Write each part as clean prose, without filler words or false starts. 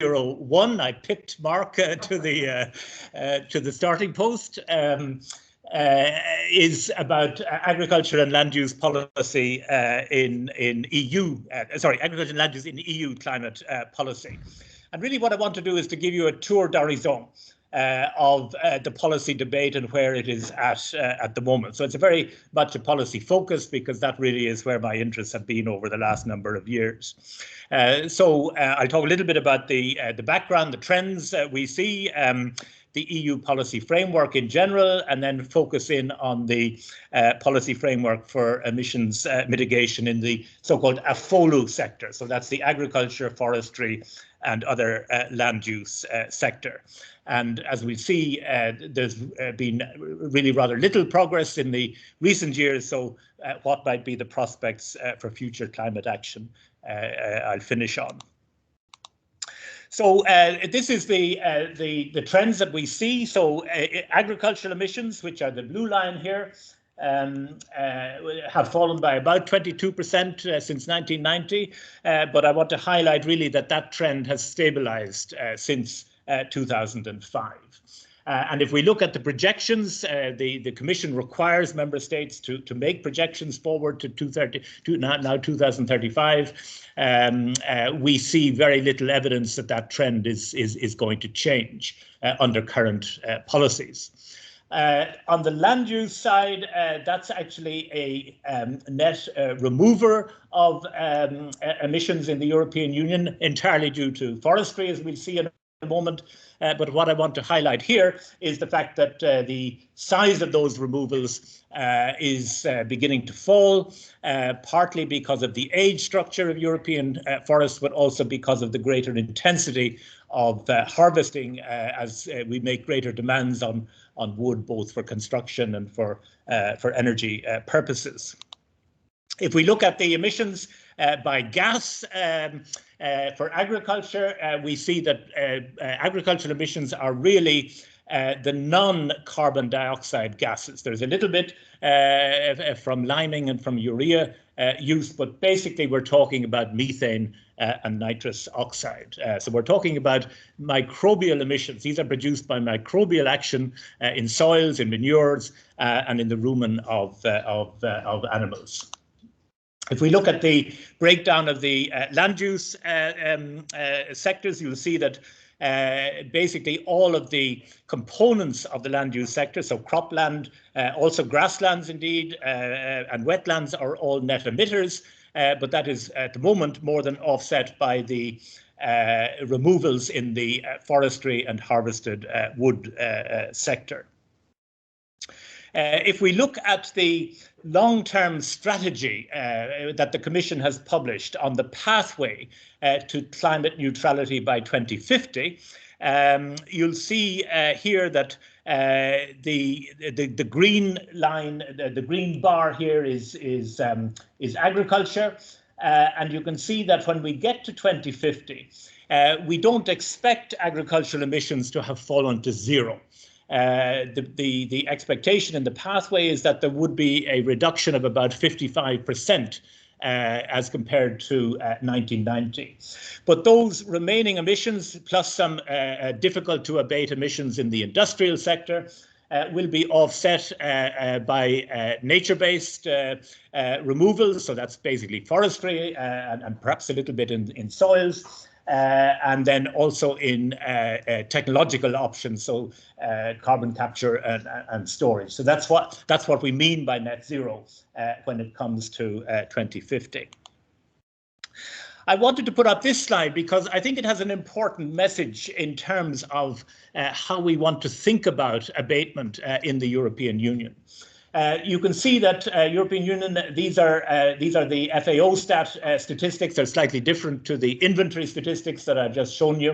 T01. I picked Mark to the starting post. Is about agriculture and land use policy in EU. Agriculture and land use in EU climate policy. And really, what I want to do is to give you a tour d'horizon of the policy debate and where it is at the moment. So it's a very much a policy focus, because that really is where my interests have been over the last number of years. I'll talk a little bit about the background, the trends we see, the EU policy framework in general, and then focus in on the policy framework for emissions mitigation in the so-called AFOLU sector. So that's the agriculture, forestry, and other land use sector. And as we see, there's been really rather little progress in the recent years. So what might be the prospects for future climate action? I'll finish on. So this is the trends that we see. So agricultural emissions, which are the blue line here, have fallen by about 22% since 1990. But I want to highlight really that trend has stabilized since 2005. And if we look at the projections, the Commission requires member states to make projections forward to 2035. We see very little evidence that trend is going to change under current policies. On the land use side, that's actually a net remover of emissions in the European Union, entirely due to forestry, as we'll see in a moment. But what I want to highlight here is the fact that the size of those removals is beginning to fall, partly because of the age structure of European forests, but also because of the greater intensity of harvesting as we make greater demands on wood, both for construction and for energy purposes. If we look at the emissions by gas for agriculture, we see that agricultural emissions are really the non-carbon dioxide gases. There's a little bit from liming and from urea use, but basically we're talking about methane and nitrous oxide. So we're talking about microbial emissions. These are produced by microbial action in soils, in manures, and in the rumen of animals. If we look at the breakdown of the land use sectors, you'll see that basically all of the components of the land use sector, so cropland, also grasslands indeed, and wetlands are all net emitters, but that is at the moment more than offset by the removals in the forestry and harvested wood sector. If we look at the long-term strategy that the Commission has published on the pathway to climate neutrality by 2050, you'll see here that the green line, the green bar here is agriculture, and you can see that when we get to 2050, we don't expect agricultural emissions to have fallen to zero. The expectation in the pathway is that there would be a reduction of about 55% as compared to 1990. But those remaining emissions, plus some difficult to abate emissions in the industrial sector, will be offset by nature-based removals. So that's basically forestry and perhaps a little bit in soils. And then also in technological options, so carbon capture and storage. So that's what we mean by net zero when it comes to 2050. I wanted to put up this slide because I think it has an important message in terms of how we want to think about abatement in the European Union. You can see that European Union, these are the FAO statistics. They're slightly different to the inventory statistics that I've just shown you.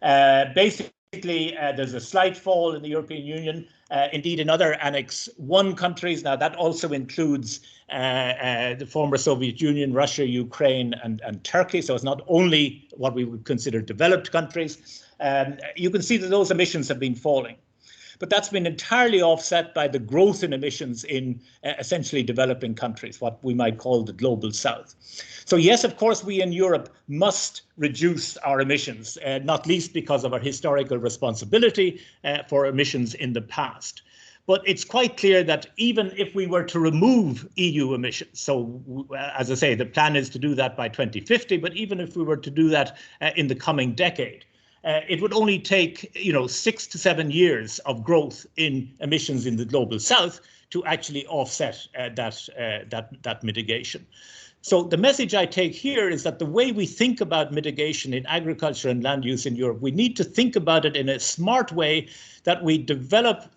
Basically, there's a slight fall in the European Union. Indeed, in other Annex I countries, now that also includes the former Soviet Union, Russia, Ukraine, and Turkey. So it's not only what we would consider developed countries. You can see that those emissions have been falling. but that's been entirely offset by the growth in emissions in essentially developing countries, what we might call the global south. So yes, of course, we in Europe must reduce our emissions, not least because of our historical responsibility for emissions in the past. But it's quite clear that even if we were to remove EU emissions, so as I say, the plan is to do that by 2050, but even if we were to do that in the coming decade, it would only take 6 to 7 years of growth in emissions in the global south to actually offset that mitigation. So the message I take here is that the way we think about mitigation in agriculture and land use in Europe, we need to think about it in a smart way, that we develop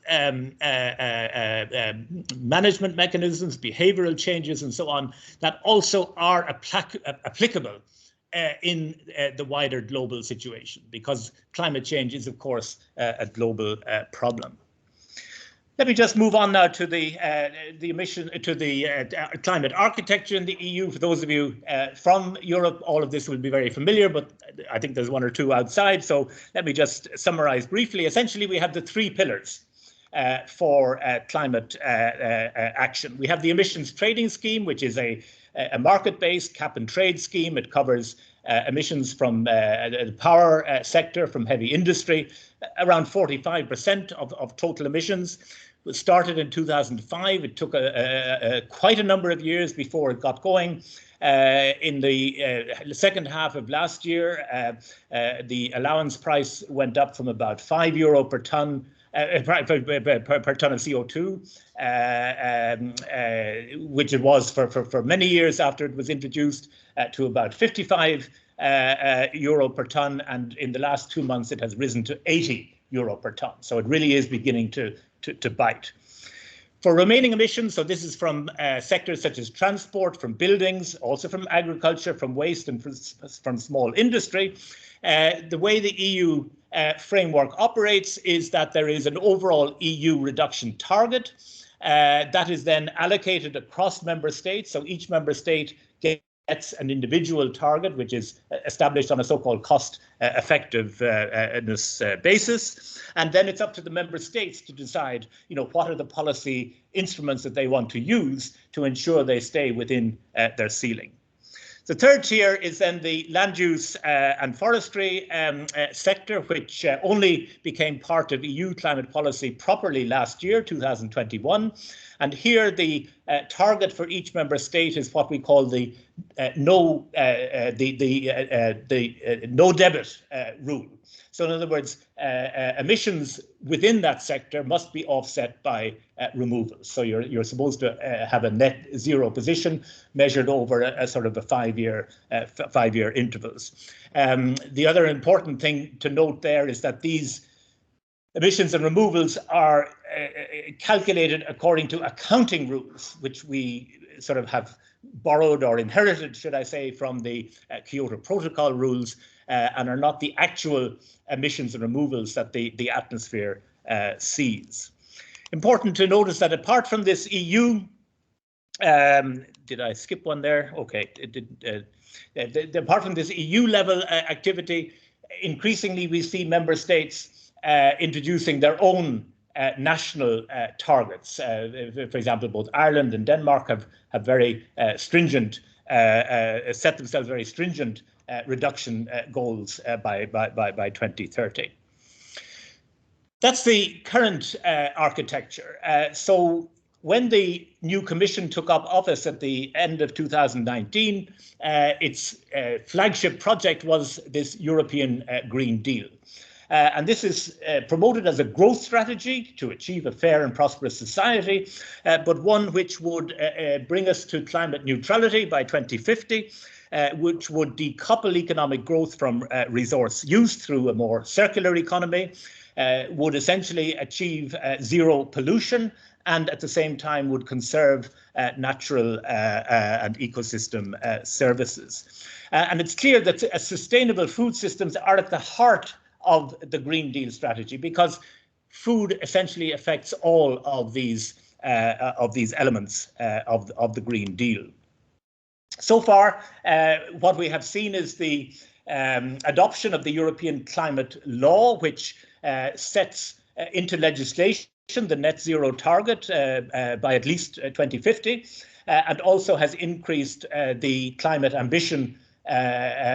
management mechanisms, behavioral changes, and so on, that also are applicable in the wider global situation, because climate change is, of course, a global problem. Let me just move on now to the climate architecture in the EU. For those of you from Europe, all of this will be very familiar, but I think there's one or two outside. So let me just summarize briefly. Essentially, we have the three pillars for climate action. We have the emissions trading scheme, which is a market-based cap and trade scheme. It covers emissions from the power sector, from heavy industry, around 45% of total emissions. It started in 2005. It took quite a number of years before it got going. In the second half of last year, the allowance price went up from about €5 per ton per ton of CO2, which it was for many years after it was introduced, to about €55 per ton, and in the last 2 months it has risen to €80 per ton. So it really is beginning to bite. For remaining emissions, so this is from sectors such as transport, from buildings, also from agriculture, from waste, and from small industry. The way the EU framework operates is that there is an overall EU reduction target that is then allocated across member states. So each member state gets an individual target, which is established on a so-called cost-effectiveness basis. And then it's up to the member states to decide, what are the policy instruments that they want to use to ensure they stay within their ceiling. The third tier is then the land use and forestry sector, which only became part of EU climate policy properly last year, 2021. And here the target for each member state is what we call the no debit rule. So in other words, emissions within that sector must be offset by removals. So you're supposed to have a net zero position measured over a sort of a five-year intervals. The other important thing to note there is that these emissions and removals are calculated according to accounting rules, which we sort of have borrowed or inherited, should I say, from the Kyoto Protocol rules, and are not the actual emissions and removals that the atmosphere sees. Important to notice that apart from this EU, did I skip one there? Okay, apart from this EU level activity, increasingly we see member states introducing their own national targets. For example, both Ireland and Denmark have very stringent, set themselves very stringent reduction goals by 2030. That's the current architecture. So when the new Commission took up office at the end of 2019, its flagship project was this European Green Deal. And this is promoted as a growth strategy to achieve a fair and prosperous society, but one which would bring us to climate neutrality by 2050, which would decouple economic growth from resource use through a more circular economy, would essentially achieve zero pollution, and at the same time would conserve natural and ecosystem services. And it's clear that sustainable food systems are at the heart of the Green Deal strategy, because food essentially affects all of these elements of the Green Deal. So far, what we have seen is the adoption of the European Climate Law, which sets into legislation the net zero target by at least 2050, and also has increased the climate ambition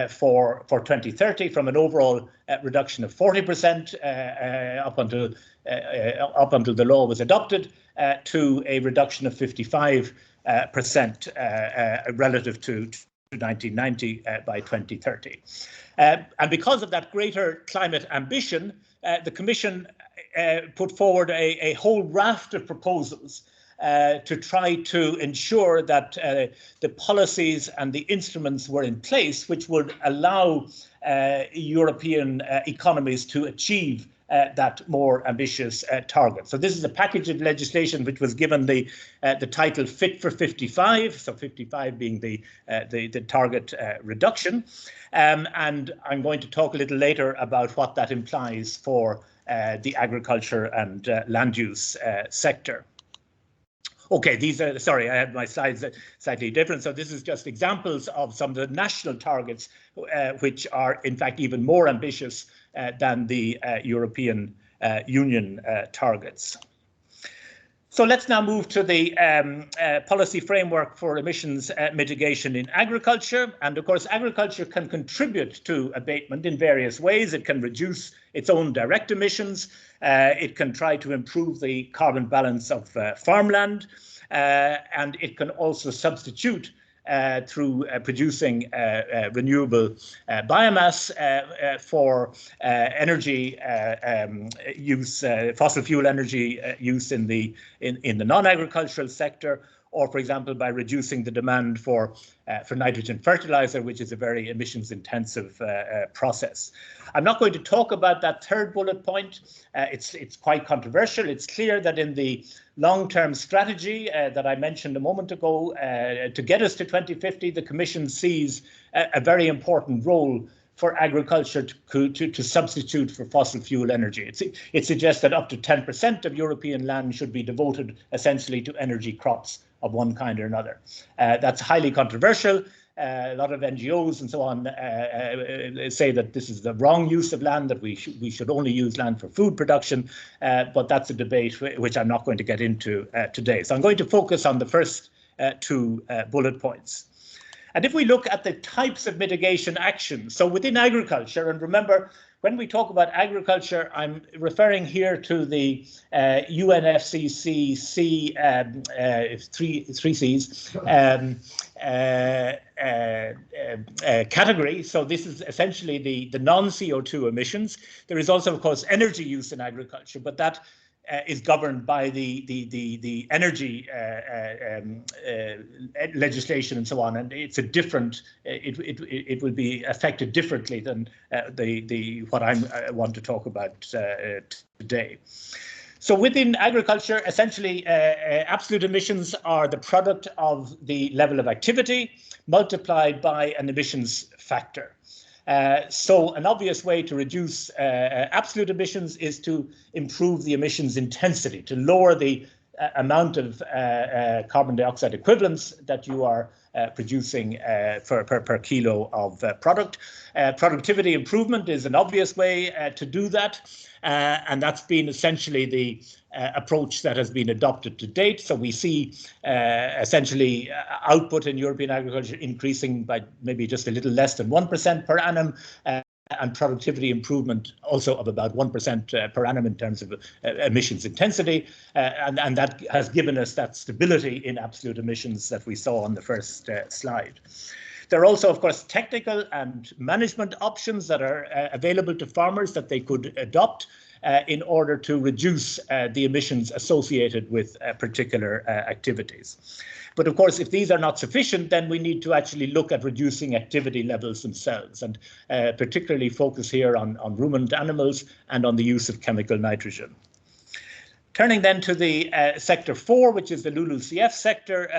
for 2030 from an overall reduction of 40% up until the law was adopted to a reduction of 55% relative to 1990 by 2030. And because of that greater climate ambition, the Commission put forward a whole raft of proposals to try to ensure that the policies and the instruments were in place which would allow European economies to achieve that more ambitious target. So this is a package of legislation which was given the title Fit for 55, so 55 being the target reduction. And I'm going to talk a little later about what that implies for the agriculture and land use sector. Okay, these are, sorry, I had my slides slightly different. So this is just examples of some of the national targets, which are in fact even more ambitious than the European Union targets. So let's now move to the policy framework for emissions mitigation in agriculture. And of course, agriculture can contribute to abatement in various ways. It can reduce its own direct emissions. It can try to improve the carbon balance of farmland. And it can also substitute through producing renewable biomass for energy use, fossil fuel energy use in the non-agricultural sector, or for example by reducing the demand for nitrogen fertilizer, which is a very emissions intensive process. I'm not going to talk about that third bullet point. It's quite controversial. It's clear that in the long-term strategy that I mentioned a moment ago, to get us to 2050, the Commission sees a very important role for agriculture to substitute for fossil fuel energy. It suggests that up to 10% of European land should be devoted essentially to energy crops of one kind or another. That's highly controversial. A lot of NGOs and so on say that this is the wrong use of land, that we should only use land for food production, but that's a debate which I'm not going to get into today. So I'm going to focus on the first two bullet points. And if we look at the types of mitigation actions, so within agriculture, and remember, when we talk about agriculture, I'm referring here to the UNFCCC 3Cs category. So this is essentially the non-CO2 emissions. There is also, of course, energy use in agriculture, but that is governed by the energy legislation and so on, and it's a different. It will be affected differently than what I want to talk about today. So within agriculture, essentially, absolute emissions are the product of the level of activity multiplied by an emissions factor. So an obvious way to reduce absolute emissions is to improve the emissions intensity, to lower the amount of carbon dioxide equivalents that you are producing per kilo of product. Productivity improvement is an obvious way to do that, and that's been essentially the approach that has been adopted to date. So we see essentially output in European agriculture increasing by maybe just a little less than 1% per annum, and productivity improvement also of about 1% per annum in terms of emissions intensity, and that has given us that stability in absolute emissions that we saw on the first slide. There are also, of course, technical and management options that are available to farmers that they could adopt in order to reduce the emissions associated with particular activities. But of course, if these are not sufficient, then we need to actually look at reducing activity levels themselves, and particularly focus here on ruminant animals and on the use of chemical nitrogen. Turning then to the sector 4, which is the LULUCF sector,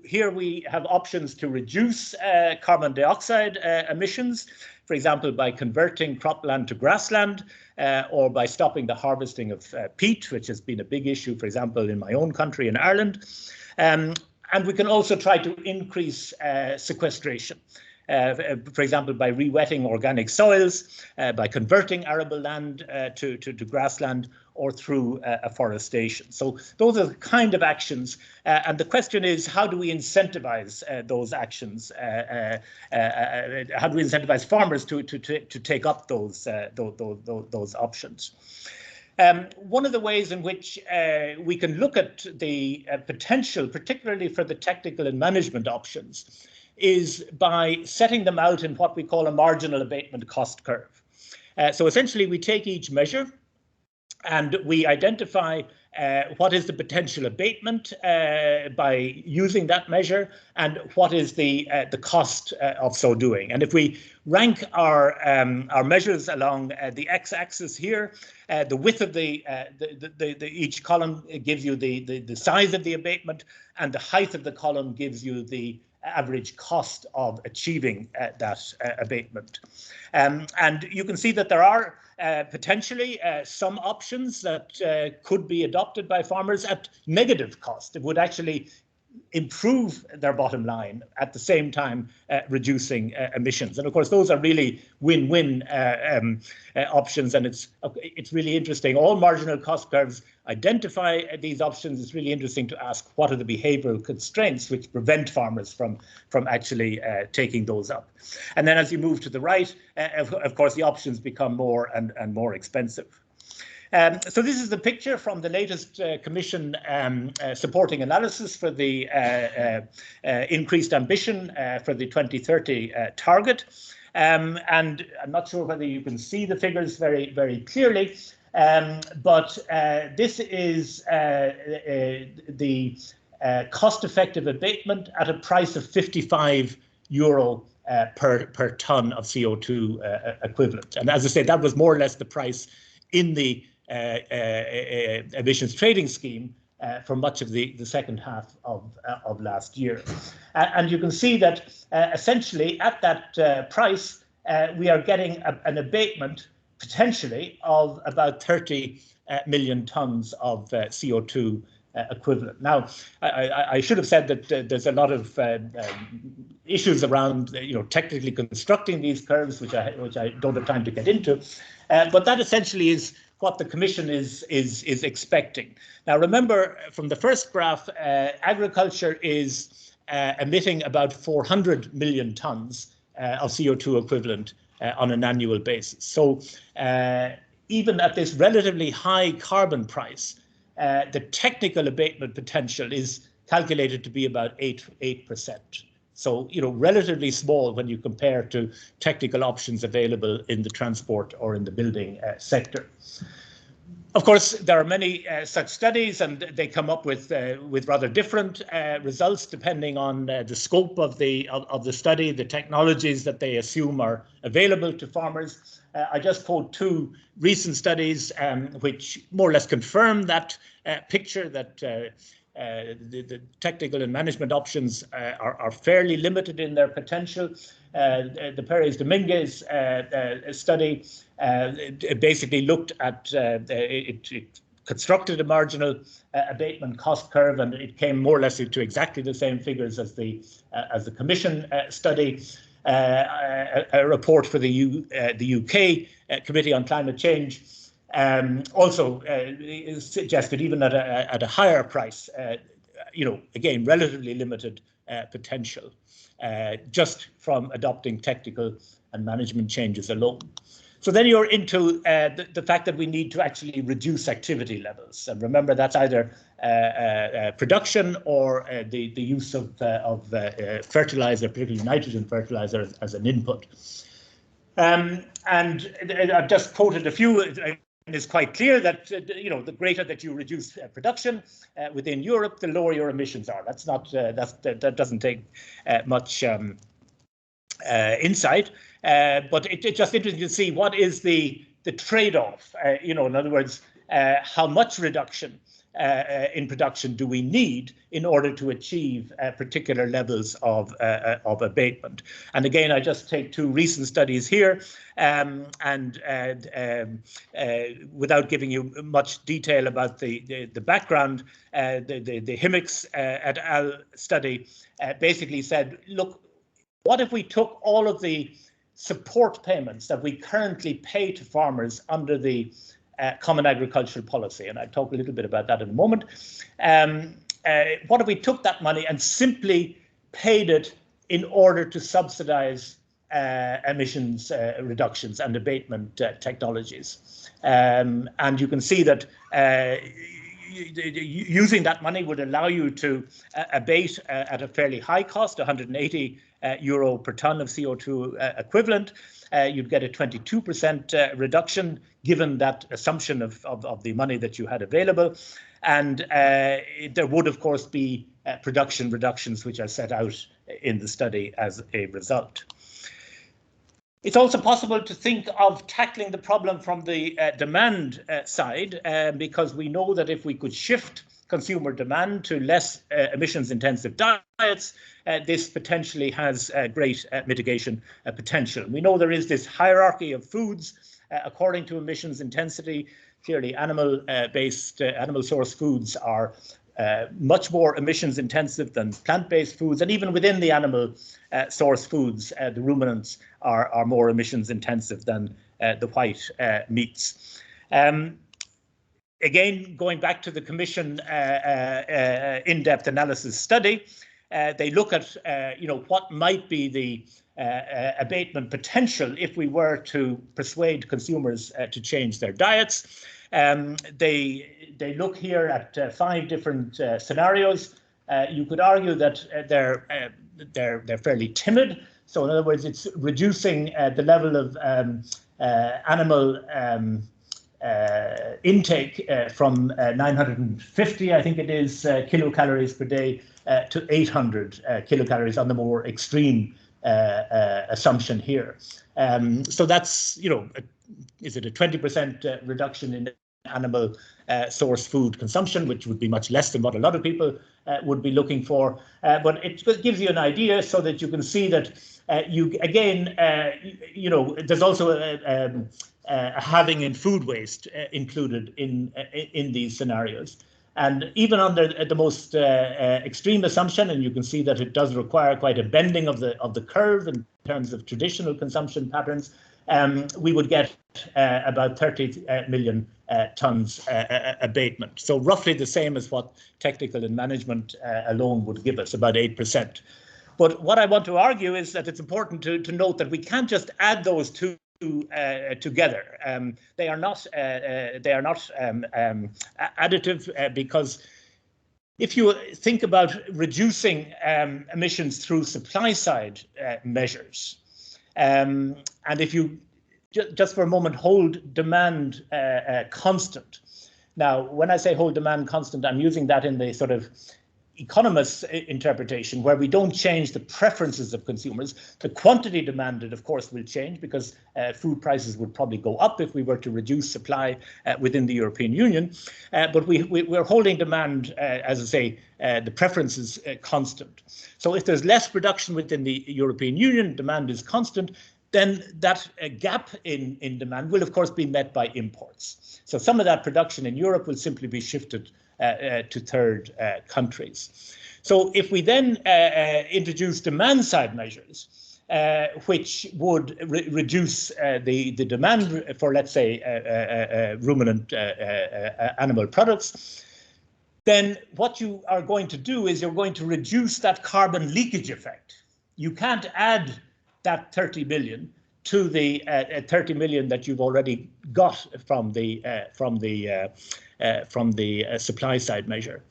here we have options to reduce carbon dioxide emissions, for example, by converting cropland to grassland, or by stopping the harvesting of peat, which has been a big issue, for example, in my own country in Ireland. And we can also try to increase sequestration. for example, by re-wetting organic soils, by converting arable land to grassland, or through afforestation. So those are the kind of actions, and the question is, how do we incentivize those actions? How do we incentivize farmers to take up those options? One of the ways in which we can look at the potential, particularly for the technical and management options, is by setting them out in what we call a marginal abatement cost curve. So essentially, we take each measure and we identify what is the potential abatement by using that measure, and what is the cost of so doing. And if we rank our measures along the x-axis here, the width of each column gives you the size of the abatement, and the height of the column gives you the average cost of achieving that abatement. And you can see that there are potentially some options that could be adopted by farmers at negative cost. It would actually improve their bottom line at the same time reducing emissions. And of course, those are really win-win options, and it's really interesting. All marginal cost curves identify these options. It's really interesting to ask, what are the behavioral constraints which prevent farmers from actually taking those up? And then as you move to the right, of course, the options become more and more expensive. So this is the picture from the latest Commission supporting analysis for the increased ambition for the 2030 target. And I'm not sure whether you can see the figures very, very clearly, but this is the cost-effective abatement at a price of €55 per tonne of CO2 equivalent. And as I say, that was more or less the price in the emissions trading scheme for much of the second half of last year. And you can see that essentially at that price, we are getting an abatement potentially of about 30 million tonnes of CO2 equivalent. Now, I should have said that there's a lot of issues around, technically constructing these curves, which I don't have time to get into, but that essentially is what the Commission is expecting. Now, remember from the first graph, agriculture is emitting about 400 million tonnes of CO2 equivalent on an annual basis. So even at this relatively high carbon price, the technical abatement potential is calculated to be about 8%. So, relatively small when you compare to technical options available in the transport or in the building sector. Of course, there are many such studies, and they come up with rather different results depending on the scope of the study, the technologies that they assume are available to farmers. I just quote two recent studies which more or less confirm that picture, that the technical and management options are fairly limited in their potential. The Perez-Dominguez study basically looked at, it constructed a marginal abatement cost curve, and it came more or less to exactly the same figures as the Commission study. A report for the UK Committee on Climate Change also suggested, even at a higher price, again, relatively limited potential just from adopting technical and management changes alone. So then you're into the fact that we need to actually reduce activity levels. And remember, that's either production or the use of fertilizer, particularly nitrogen fertilizer, as an input. And I've just quoted a few. It's quite clear that the greater that you reduce production within Europe, the lower your emissions are. That's not that doesn't take much insight, but it's just interesting to see what is the trade-off. In other words, how much reduction in production do we need in order to achieve particular levels of abatement? And again, I just take two recent studies here, and without giving you much detail about the background, the Himmix et al. Study basically said, look, what if we took all of the support payments that we currently pay to farmers under the Common Agricultural Policy, and I'll talk a little bit about that in a moment. What if we took that money and simply paid it in order to subsidize emissions reductions and abatement technologies? And you can see that using that money would allow you to abate at a fairly high cost, 180 euro per ton of CO2 equivalent. You'd get a 22% reduction given that assumption of the money that you had available. And there would, of course, be production reductions, which are set out in the study as a result. It's also possible to think of tackling the problem from the demand side, because we know that if we could shift consumer demand to less emissions-intensive diets, this potentially has great mitigation potential. We know there is this hierarchy of foods according to emissions intensity. Clearly, animal-based, animal-sourced foods are much more emissions intensive than plant-based foods, and even within the animal source foods, the ruminants are more emissions intensive than the white meats. Again, going back to the Commission in-depth analysis study, they look at what might be the abatement potential if we were to persuade consumers to change their diets. They look here at 5 different scenarios. You could argue that they're fairly timid. So in other words, it's reducing the level of animal intake from 950, I think it is, kilocalories per day to 800 kilocalories on the more extreme assumption here. So that's, is it a 20% reduction in animal source food consumption, which would be much less than what a lot of people would be looking for. But it gives you an idea so that you can see that there's also a halving in food waste included in these scenarios. And even under the most extreme assumption, and you can see that it does require quite a bending of the curve in terms of traditional consumption patterns, we would get about 30 million tons abatement. So roughly the same as what technical and management alone would give us, about 8%. But what I want to argue is that it's important to note that we can't just add those two together. They are not additive, because if you think about reducing emissions through supply side measures, and if you just for a moment hold demand constant. Now, when I say hold demand constant, I'm using that in the sort of economist's interpretation, where we don't change the preferences of consumers. The quantity demanded, of course, will change, because food prices would probably go up if we were to reduce supply within the European Union. But we're holding demand, as I say, the preferences constant. So if there's less production within the European Union, demand is constant, then that gap in demand will, of course, be met by imports. So some of that production in Europe will simply be shifted to third countries. So if we then introduce demand side measures, which would reduce the demand for, let's say, ruminant animal products, then what you are going to do is you're going to reduce that carbon leakage effect. You can't add that 30 million to the 30 million that you've already got from the supply side measure.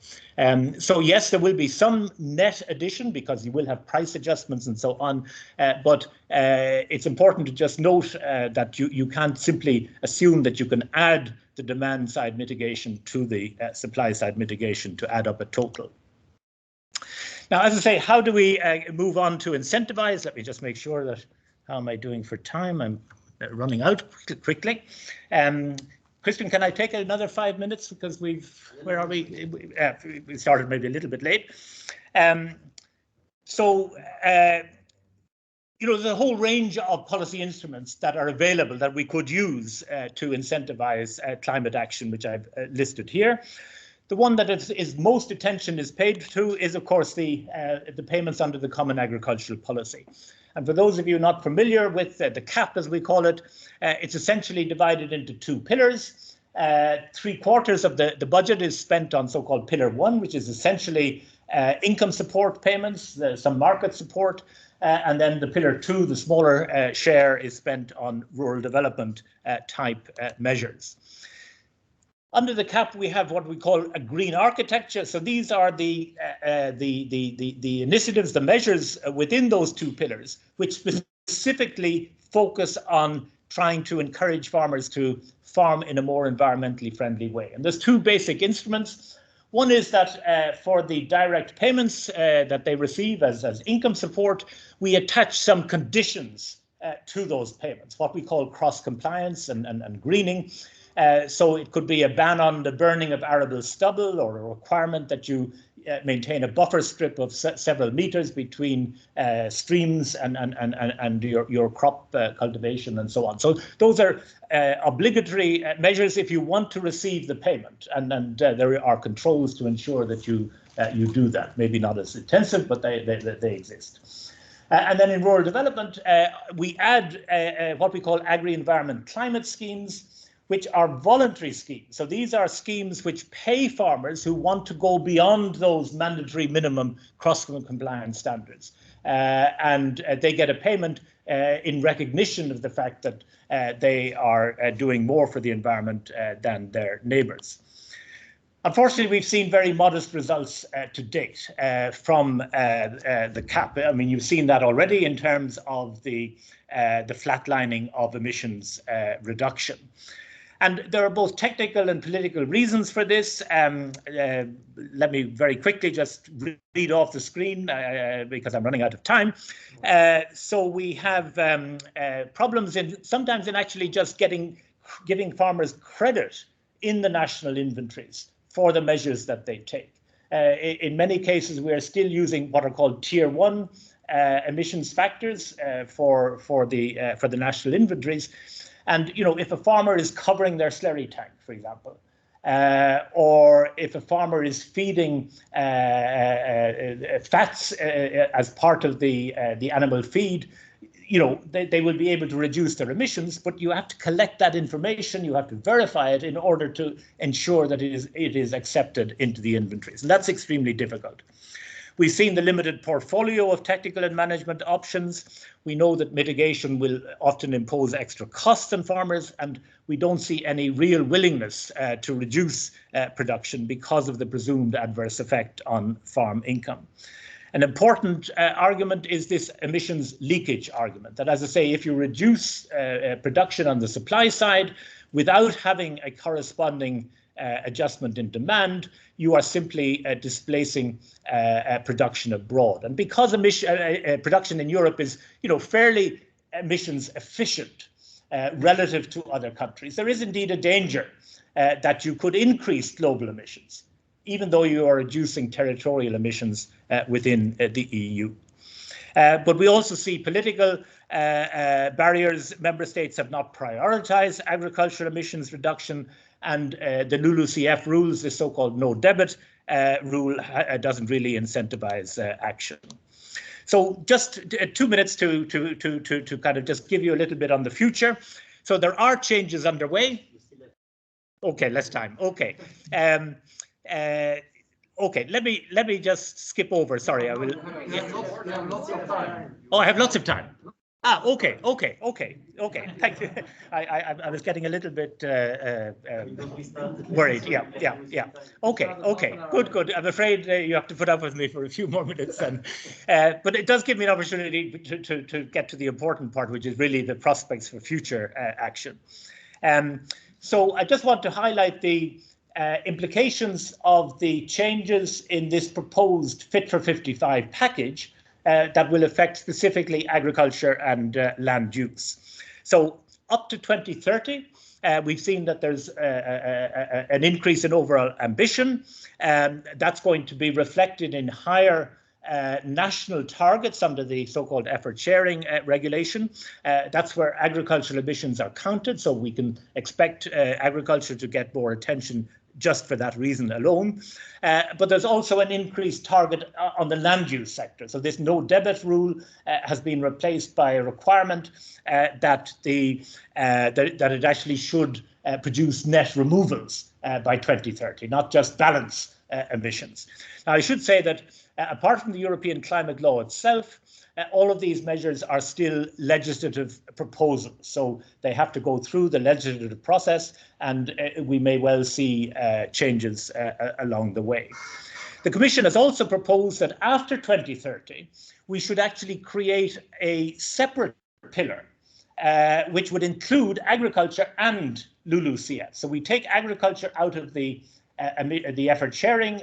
So yes, there will be some net addition because you will have price adjustments and so on. But it's important to just note that you can't simply assume that you can add the demand side mitigation to the supply side mitigation to add up a total. Now, as I say, how do we move on to incentivize? Let me just make sure that, how am I doing for time? I'm running out quickly. Christian, can I take another 5 minutes, because where are we? We started maybe a little bit late. There's a whole range of policy instruments that are available that we could use to incentivize climate action, which I've listed here. The one that is most attention is paid to is, of course, the payments under the Common Agricultural Policy. And for those of you not familiar with the CAP, as we call it, it's essentially divided into two pillars. 3/4 of the budget is spent on so-called Pillar 1, which is essentially income support payments, some market support, and then the Pillar 2, the smaller share, is spent on rural development type measures. Under the CAP, we have what we call a green architecture. So these are the initiatives, the measures within those two pillars, which specifically focus on trying to encourage farmers to farm in a more environmentally friendly way. And there's two basic instruments. One is that for the direct payments that they receive as income support, we attach some conditions to those payments, what we call cross-compliance and greening. So it could be a ban on the burning of arable stubble, or a requirement that you maintain a buffer strip of several meters between streams and your crop cultivation and so on. So those are obligatory measures if you want to receive the payment, and there are controls to ensure that you do that. Maybe not as intensive, but they exist. And then in rural development, we add what we call agri-environment climate schemes, which are voluntary schemes. So these are schemes which pay farmers who want to go beyond those mandatory minimum cross-compliance standards. And they get a payment in recognition of the fact that they are doing more for the environment than their neighbours. Unfortunately, we've seen very modest results to date from the CAP. I mean, you've seen that already in terms of the flatlining of emissions reduction. And there are both technical and political reasons for this. Let me very quickly just read off the screen because I'm running out of time. So we have problems sometimes in actually just giving farmers credit in the national inventories for the measures that they take. In many cases, we are still using what are called Tier 1 emissions factors for the national inventories. And, you know, if a farmer is covering their slurry tank, for example, or if a farmer is feeding fats as part of the animal feed, you know, they will be able to reduce their emissions, but you have to collect that information, you have to verify it in order to ensure that it is accepted into the inventories. And that's extremely difficult. We've seen the limited portfolio of technical and management options. We know that mitigation will often impose extra costs on farmers, and we don't see any real willingness to reduce production because of the presumed adverse effect on farm income. An important argument is this emissions leakage argument, that, as I say, if you reduce production on the supply side without having a corresponding adjustment in demand, you are simply displacing production abroad. And because production in Europe is, you know, fairly emissions efficient relative to other countries, there is indeed a danger that you could increase global emissions, even though you are reducing territorial emissions within the EU. But we also see political barriers. Member states have not prioritized agricultural emissions reduction, and the LULUCF rules, the so-called no debit rule, doesn't really incentivize action. So just 2 minutes to kind of just give you a little bit on the future. So there are changes underway. Okay, less time. Okay. Okay, let me just skip over. Sorry, I will. Yeah. Oh, I have lots of time. Ah, okay. Thank you. I was getting a little bit worried. Yeah. Okay. Good. I'm afraid you have to put up with me for a few more minutes, but it does give me an opportunity to get to the important part, which is really the prospects for future action. So I just want to highlight the implications of the changes in this proposed Fit for 55 package that will affect specifically agriculture and land use. So up to 2030, we've seen that there's an increase in overall ambition. That's going to be reflected in higher national targets under the so-called effort sharing regulation. That's where agricultural emissions are counted, so we can expect agriculture to get more attention just for that reason alone. But there's also an increased target on the land use sector. So this no debit rule has been replaced by a requirement that it actually should produce net removals by 2030, not just balance emissions. Now, I should say that apart from the European climate law itself, all of these measures are still legislative proposals, so they have to go through the legislative process, and we may well see changes along the way. The Commission has also proposed that after 2030, we should actually create a separate pillar, which would include agriculture and LULUCF. So we take agriculture out of the effort sharing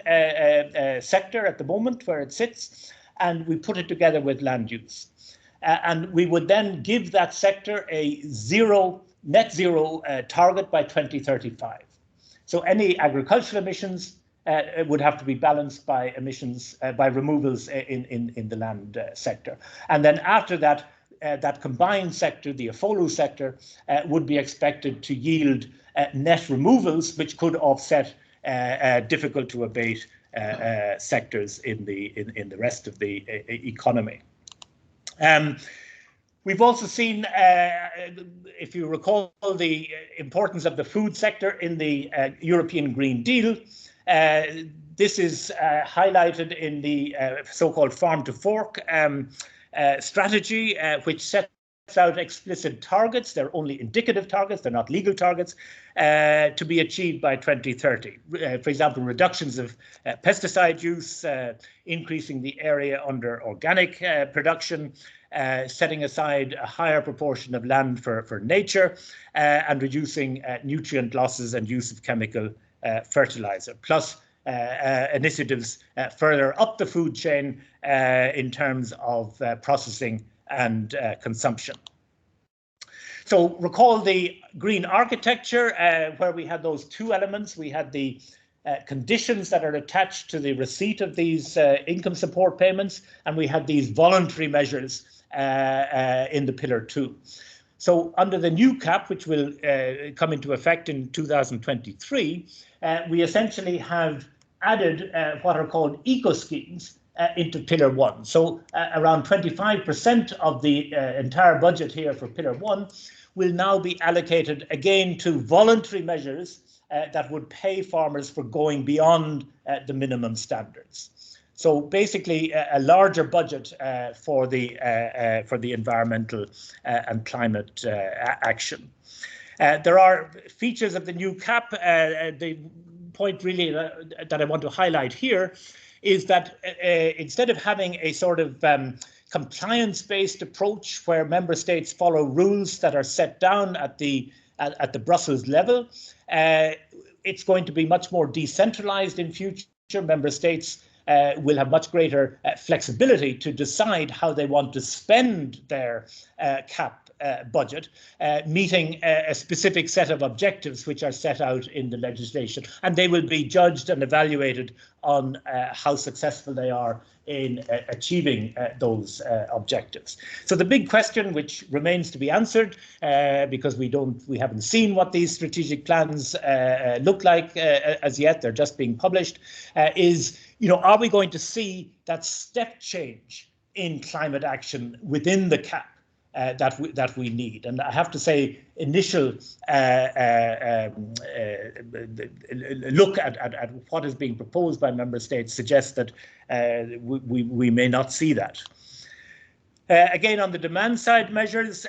sector at the moment where it sits, and we put it together with land use. And we would then give that sector a net zero target by 2035. So any agricultural emissions would have to be balanced by emissions, by removals in the land sector. And then after that, that combined sector, the AFOLU sector, would be expected to yield net removals, which could offset difficult to abate sectors in the rest of the economy. We've also seen, if you recall, the importance of the food sector in the European Green Deal. This is highlighted in the so-called farm to fork strategy, which sets out explicit targets. They're only indicative targets, they're not legal targets, to be achieved by 2030. For example, reductions of pesticide use, increasing the area under organic production, setting aside a higher proportion of land for nature, and reducing nutrient losses and use of chemical fertilizer, plus initiatives further up the food chain in terms of processing and consumption. So recall the green architecture, where we had those two elements. We had the conditions that are attached to the receipt of these income support payments, and we had these voluntary measures in the Pillar 2. So under the new CAP, which will come into effect in 2023, we essentially have added what are called eco-schemes into Pillar 1. So around 25% of the entire budget here for Pillar 1 will now be allocated again to voluntary measures that would pay farmers for going beyond the minimum standards. So basically a larger budget for the environmental and climate action. There are features of the new CAP. The point really that I want to highlight here is that instead of having a sort of compliance-based approach where member states follow rules that are set down at the Brussels level, it's going to be much more decentralized in future. Member states will have much greater flexibility to decide how they want to spend their CAP budget, meeting a specific set of objectives which are set out in the legislation, and they will be judged and evaluated on how successful they are in achieving those objectives. So the big question, which remains to be answered, because we haven't seen what these strategic plans look like as yet, they're just being published, is, are we going to see that step change in climate action within the CAP that we need? And I have to say, initial look at what is being proposed by member states suggests that we may not see that. Again, on the demand side measures,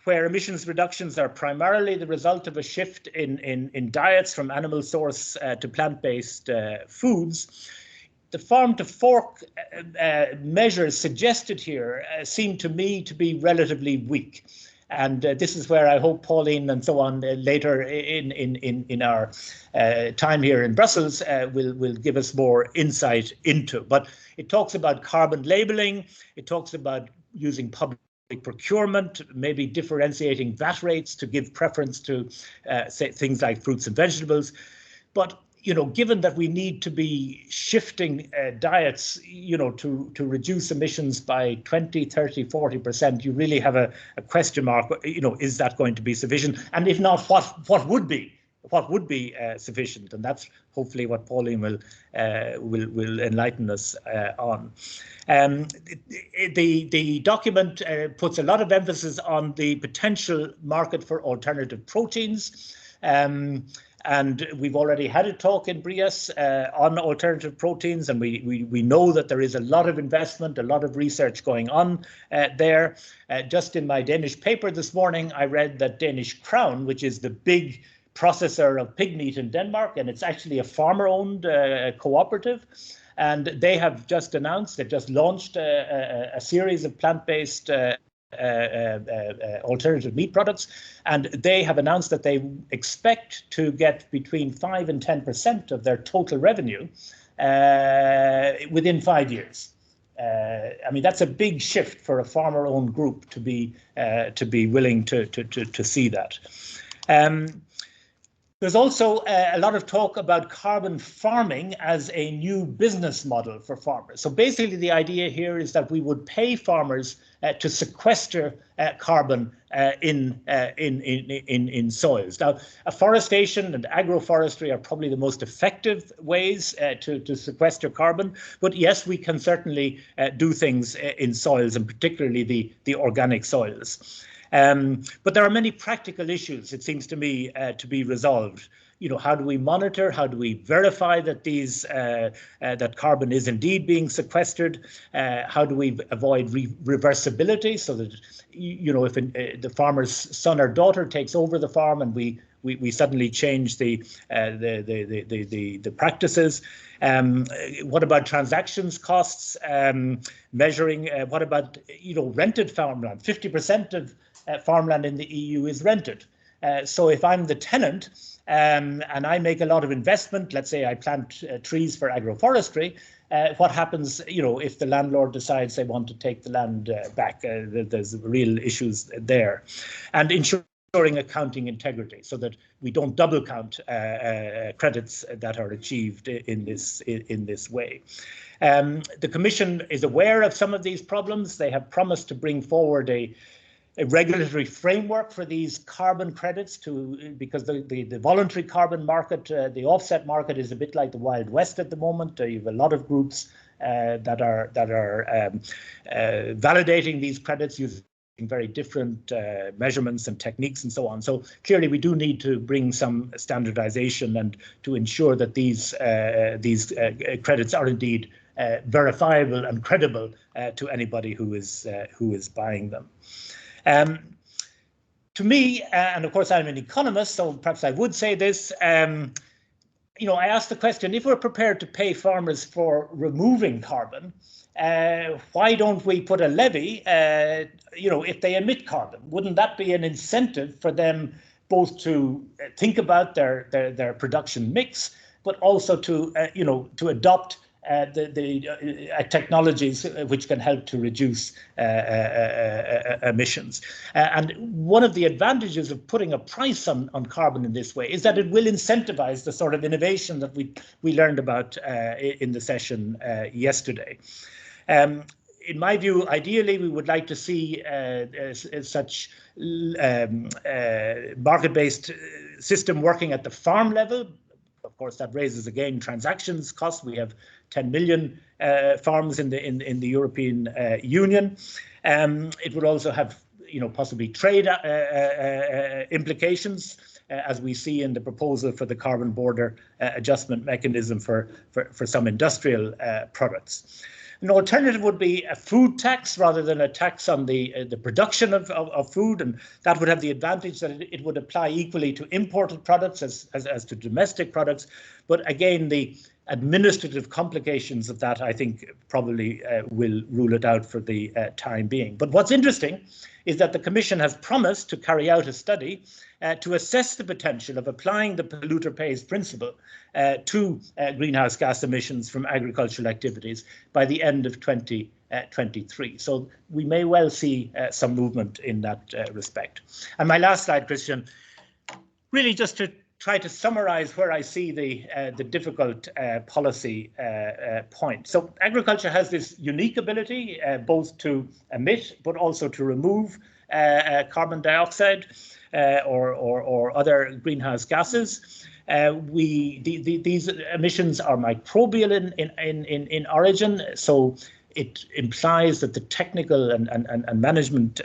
where emissions reductions are primarily the result of a shift in diets from animal source to plant-based foods, the farm to fork measures suggested here seem to me to be relatively weak. And this is where I hope Pauline and so on later in our time here in Brussels will give us more insight into. But it talks about carbon labelling, it talks about using public procurement, maybe differentiating VAT rates to give preference to say things like fruits and vegetables. But given that we need to be shifting diets, to reduce emissions by 20, 30, 40%, you really have a question mark. Is that going to be sufficient? And if not, what would be what would be sufficient, and that's hopefully what Pauline will enlighten us on. The document puts a lot of emphasis on the potential market for alternative proteins. And we've already had a talk in BrIAS on alternative proteins, and we know that there is a lot of investment, a lot of research going on there. Just in my Danish paper this morning, I read that Danish Crown, which is the big processor of pig meat in Denmark, and it's actually a farmer-owned cooperative, and they have just announced, they've just launched a series of plant-based alternative meat products, and they have announced that they expect to get between 5 and 10% of their total revenue within 5 years. I mean, that's a big shift for a farmer-owned group to be willing to see that. There's also a lot of talk about carbon farming as a new business model for farmers. So basically the idea here is that we would pay farmers to sequester carbon in soils. Now, afforestation and agroforestry are probably the most effective ways to sequester carbon. But yes, we can certainly do things in soils, and particularly the organic soils. But there are many practical issues, it seems to me, to be resolved. You know, how do we monitor? How do we verify that that carbon is indeed being sequestered? How do we avoid reversibility, so that, you know, if the farmer's son or daughter takes over the farm and we suddenly change the practices? What about transactions costs? Measuring? What about, you know, rented farmland? 50% of farmland in the EU is rented. So if I'm the tenant and I make a lot of investment, let's say I plant trees for agroforestry, what happens, you know, if the landlord decides they want to take the land back? There's real issues there. And ensuring accounting integrity, so that we don't double count credits that are achieved in this way. The Commission is aware of some of these problems. They have promised to bring forward a regulatory framework for these carbon credits, because the voluntary carbon market, the offset market, is a bit like the Wild West at the moment. You have a lot of groups that are validating these credits using very different measurements and techniques and so on. So clearly we do need to bring some standardization and to ensure that these credits are indeed verifiable and credible to anybody who is buying them. To me, and of course I'm an economist, so perhaps I would say this, you know, I asked the question, if we're prepared to pay farmers for removing carbon, why don't we put a levy, you know, if they emit carbon? Wouldn't that be an incentive for them both to think about their production mix, but also to, you know, to adopt the technologies which can help to reduce emissions. And one of the advantages of putting a price on carbon in this way is that it will incentivize the sort of innovation that we learned about in the session yesterday. In my view, ideally, we would like to see such market-based system working at the farm level. Of course, that raises again transactions costs. We have 10 million farms in the European Union. It would also have, you know, possibly trade implications, as we see in the proposal for the carbon border adjustment mechanism for some industrial products. An alternative would be a food tax rather than a tax on the production of food, and that would have the advantage that it would apply equally to imported products as to domestic products. But again, the administrative complications of that, I think, probably will rule it out for the time being. But what's interesting is that the Commission has promised to carry out a study to assess the potential of applying the polluter pays principle to greenhouse gas emissions from agricultural activities by the end of 2023. So we may well see some movement in that respect. And my last slide, Christian, really just to try to summarize where I see the difficult policy point. So agriculture has this unique ability both to emit but also to remove carbon dioxide or other greenhouse gases. These emissions are microbial in origin, so it implies that the technical and management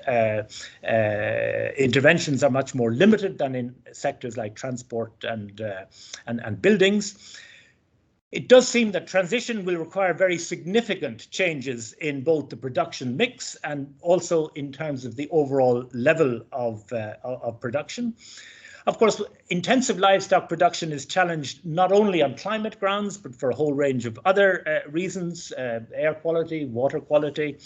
interventions are much more limited than in sectors like transport and buildings. It does seem that transition will require very significant changes in both the production mix and also in terms of the overall level of production. Of course, intensive livestock production is challenged not only on climate grounds, but for a whole range of other reasons, air quality, water quality,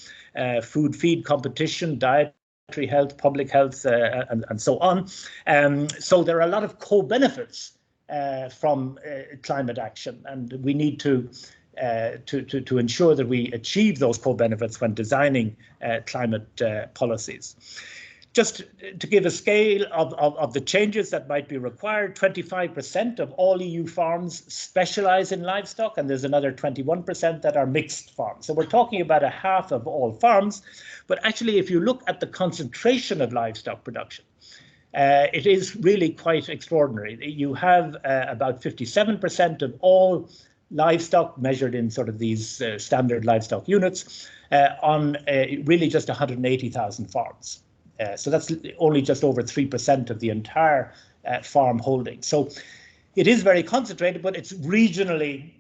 food feed competition, dietary health, public health, and so on. So there are a lot of co-benefits from climate action, and we need to ensure that we achieve those co-benefits when designing climate policies. Just to give a scale of the changes that might be required, 25% of all EU farms specialize in livestock, and there's another 21% that are mixed farms. So we're talking about a half of all farms. But actually, if you look at the concentration of livestock production, it is really quite extraordinary. You have about 57% of all livestock measured in sort of these standard livestock units on really just 180,000 farms. So that's only just over 3% of the entire farm holding. So it is very concentrated, but it's regionally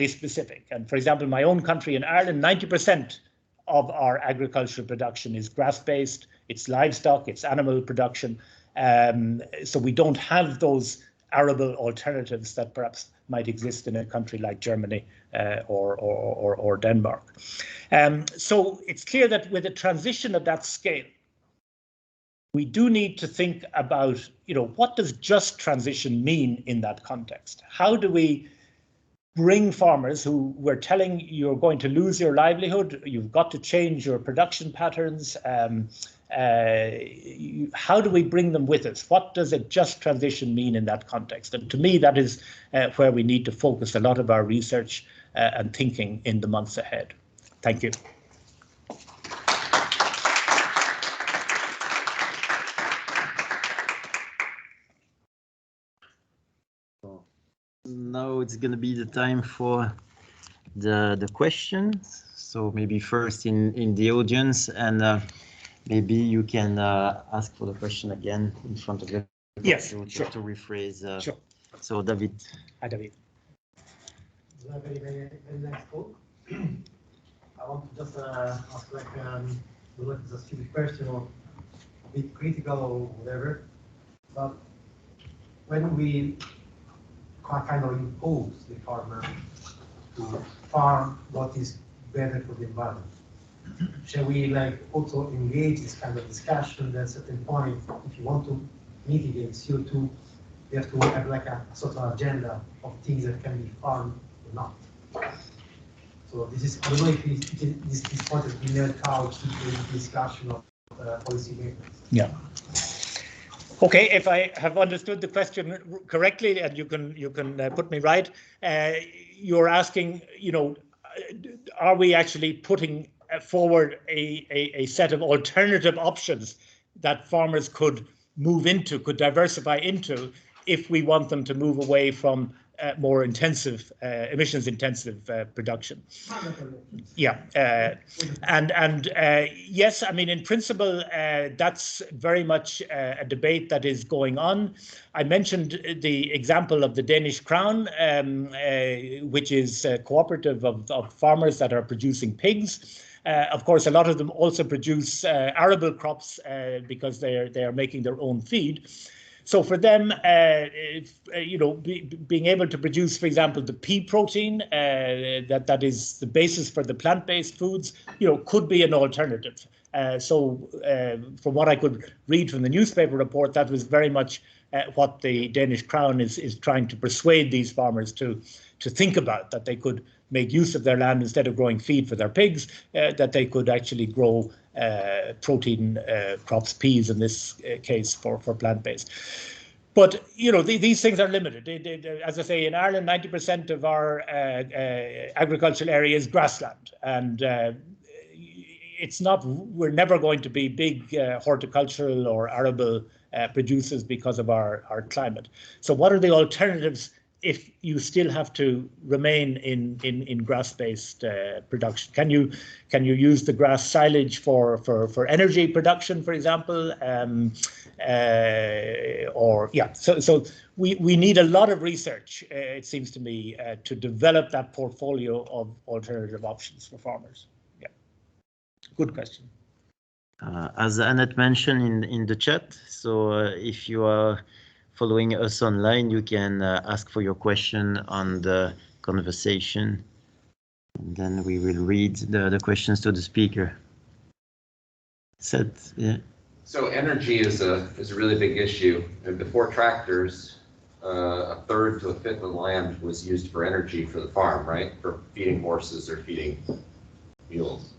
specific. And for example, in my own country in Ireland, 90% of our agricultural production is grass-based, it's livestock, it's animal production. So we don't have those arable alternatives that perhaps might exist in a country like Germany or Denmark. So it's clear that with a transition of that scale, we do need to think about, what does just transition mean in that context? How do we bring farmers who we're telling you're going to lose your livelihood, you've got to change your production patterns, how do we bring them with us? What does a just transition mean in that context? And to me, that is where we need to focus a lot of our research and thinking in the months ahead. Thank you. Now it's going to be the time for the questions. So maybe first in the audience, and maybe you can ask for the question again in front of you. Yes, sure. To rephrase. Sure. So David. Hi, David. Very, very nice talk. I want to just ask it's a stupid question or be critical or whatever, but when we kind of impose the farmer to farm what is better for the environment, shall we also engage this kind of discussion at a certain point? If you want to mitigate CO2, you have to have a sort of agenda of things that can be farmed or not. So this is, I don't know if this point has been worked out in the discussion of policy makers. Yeah. Okay, if I have understood the question correctly, and you can put me right, you're asking, are we actually putting forward a set of alternative options that farmers could move into, could diversify into, if we want them to move away from more intensive, emissions-intensive production? Yeah, and yes, I mean, in principle, that's very much a debate that is going on. I mentioned the example of the Danish Crown, which is a cooperative of farmers that are producing pigs. Of course, a lot of them also produce arable crops because they are making their own feed. So for them, being able to produce, for example, the pea protein that is the basis for the plant-based foods, could be an alternative. So from what I could read from the newspaper report, that was very much what the Danish Crown is trying to persuade these farmers to think about, that they could make use of their land instead of growing feed for their pigs, that they could actually grow protein crops, peas in this case, for plant-based. But, these things are limited. As I say, in Ireland, 90% of our agricultural area is grassland. And it's not, we're never going to be big horticultural or arable producers because of our climate. So what are the alternatives if you still have to remain in grass-based production? Can you use the grass silage for energy production, for example? So we need a lot of research, it seems to me, to develop that portfolio of alternative options for farmers. Yeah, good question. As Annette mentioned in the chat, so if you are following us online, you can ask for your question on the conversation, and then we will read the questions to the speaker. Seth, yeah. So energy is a really big issue, and before tractors, a third to a fifth of the land was used for energy for the farm, right? For feeding horses or feeding mules.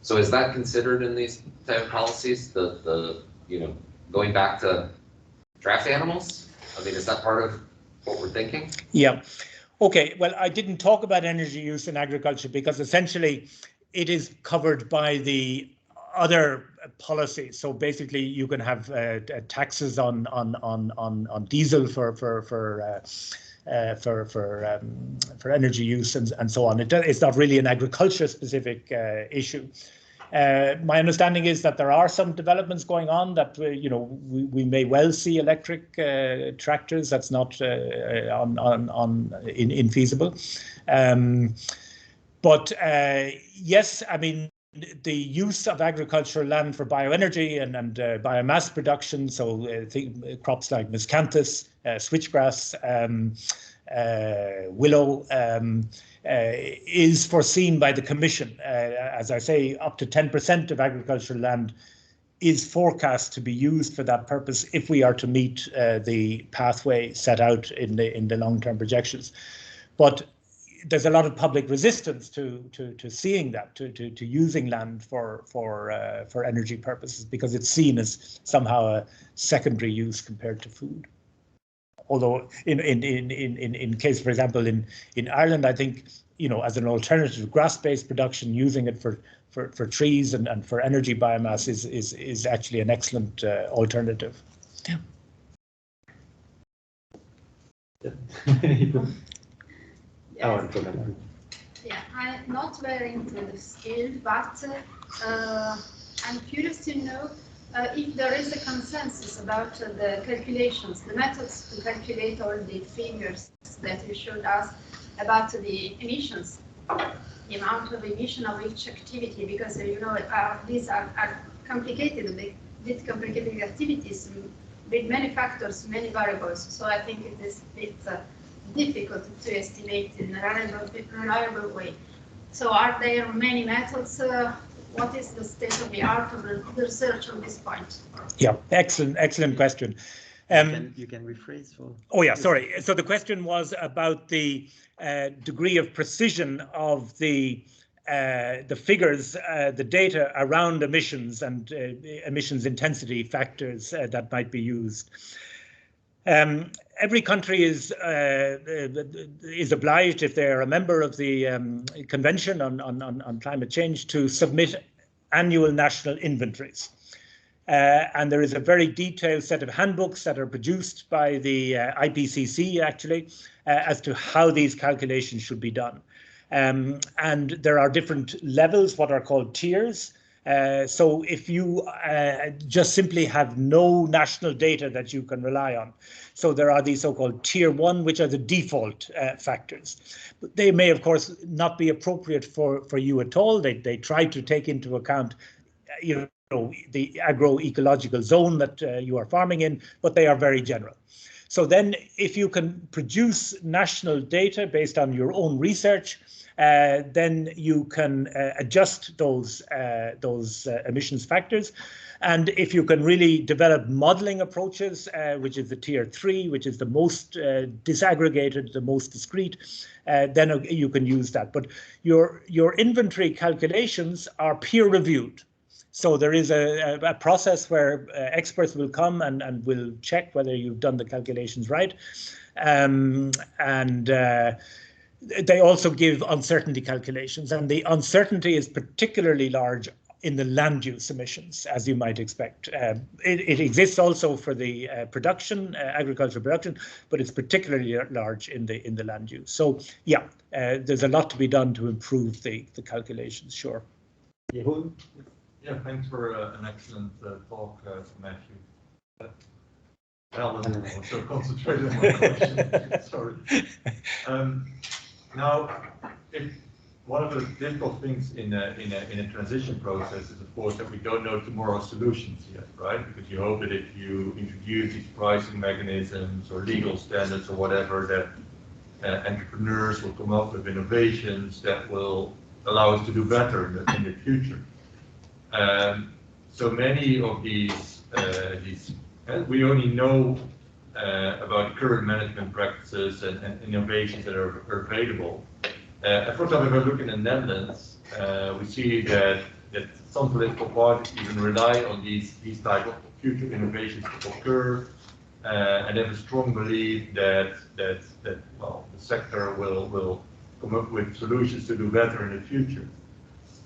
So is that considered in these type of policies? The going back to draft animals? I mean, is that part of what we're thinking? Yeah. Okay. Well, I didn't talk about energy use in agriculture because essentially it is covered by the other policies. So basically, you can have taxes on diesel for energy use and so on. It's not really an agriculture-specific issue. My understanding is that there are some developments going on that we may well see electric tractors. That's not infeasible. But yes, I mean, the use of agricultural land for bioenergy and biomass production, so crops like miscanthus, switchgrass, willow, is foreseen by the Commission. As I say, up to 10% of agricultural land is forecast to be used for that purpose if we are to meet the pathway set out in the long-term projections. But there's a lot of public resistance to seeing that, to using land for energy purposes, because it's seen as somehow a secondary use compared to food. Although in case, for example, in Ireland, I think, as an alternative to grass-based production, using it for trees and for energy biomass is actually an excellent alternative. Yeah. Yeah, I'm not very into this field, but I'm curious to know if there is a consensus about the calculations, the methods to calculate all the figures that you showed us about the emissions, the amount of emission of each activity, because these are complicated, a bit complicated activities with many factors, many variables. So I think it is a bit difficult to estimate in a reliable way. So are there many methods? What is the state of the art of the research on this point? Yeah, excellent question. You can rephrase for. Oh yeah, sorry. So the question was about the degree of precision of the figures, the data around emissions and emissions intensity factors that might be used. Every country is obliged, if they're a member of the Convention on Climate Change, to submit annual national inventories. And there is a very detailed set of handbooks that are produced by the IPCC, actually, as to how these calculations should be done. And there are different levels, what are called tiers. So if you just simply have no national data that you can rely on, so there are these so-called tier 1, which are the default factors. But they may, of course, not be appropriate for you at all. They try to take into account, the agroecological zone that you are farming in, but they are very general. So then if you can produce national data based on your own research, then you can adjust those emissions factors. And if you can really develop modeling approaches, which is the tier 3, which is the most disaggregated, the most discrete, then you can use that. But your inventory calculations are peer reviewed. So there is a process where experts will come and will check whether you've done the calculations right. they also give uncertainty calculations, and the uncertainty is particularly large in the land use emissions, as you might expect. It exists also for the production, agricultural production, but it's particularly large in the land use. So yeah, there's a lot to be done to improve the calculations, sure. Yeah, thanks for an excellent talk, Matthew. Alan, I'm so concentrated on my question. Sorry. Now, one of the difficult things in a transition process is, of course, that we don't know tomorrow's solutions yet, right? Because you hope that if you introduce these pricing mechanisms or legal standards or whatever, that entrepreneurs will come up with innovations that will allow us to do better in the future. So many of these we only know about current management practices and innovations that are available. For example, if I look in the Netherlands, we see that some political parties even rely on these type of future innovations to occur, and they have a strong belief that well, the sector will come up with solutions to do better in the future.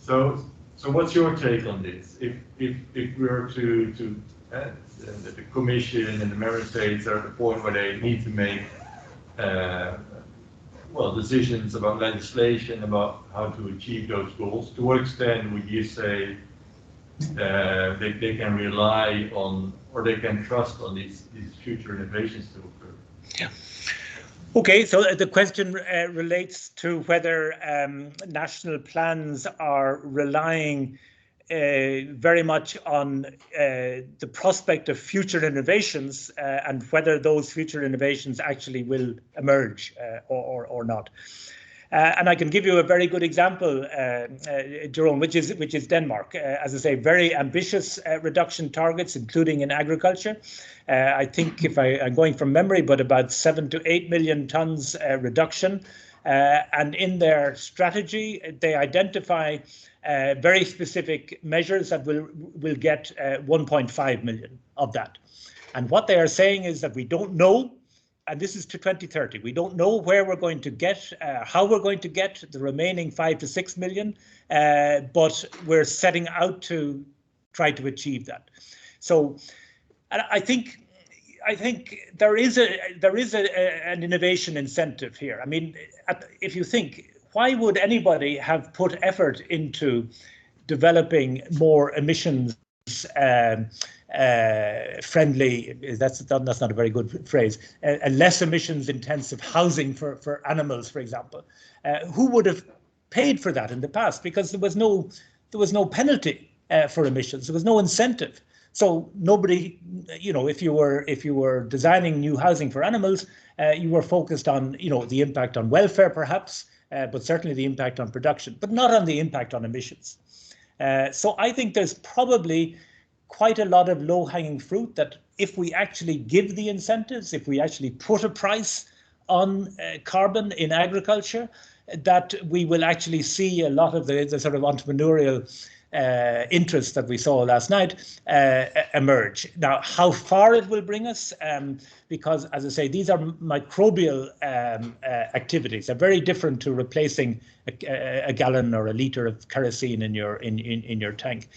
So what's your take on this? If we are to the Commission and the member states are at the point where they need to make well, decisions about legislation, about how to achieve those goals, to what extent would you say they can rely on, or they can trust on these future innovations to occur? Yeah. Okay, so the question relates to whether national plans are relying very much on the prospect of future innovations and whether those future innovations actually will emerge or not. And I can give you a very good example, Jerome, which is Denmark. As I say, very ambitious reduction targets, including in agriculture. I think, if I'm going from memory, but about 7 to 8 million tons reduction. And in their strategy, they identify very specific measures that will get 1.5 million of that. And what they are saying is that we don't know, and this is to 2030, we don't know where we're going to get, how we're going to get the remaining 5 to 6 million, but we're setting out to try to achieve that. So I think there is an innovation incentive here. I mean, if you think, why would anybody have put effort into developing more emissions friendly, that's not a very good phrase, less emissions intensive housing for animals, for example? Who would have paid for that in the past? Because there was no penalty for emissions. There was no incentive. So nobody, you know, if you were designing new housing for animals, you were focused on, you know, the impact on welfare perhaps, but certainly the impact on production, but not on the impact on emissions. So I think there's probably quite a lot of low-hanging fruit that if we actually give the incentives, if we actually put a price on carbon in agriculture, that we will actually see a lot of the sort of entrepreneurial interest that we saw last night emerge. Now, how far it will bring us, because, as I say, these are microbial activities. They're very different to replacing a gallon or a litre of kerosene in your tank.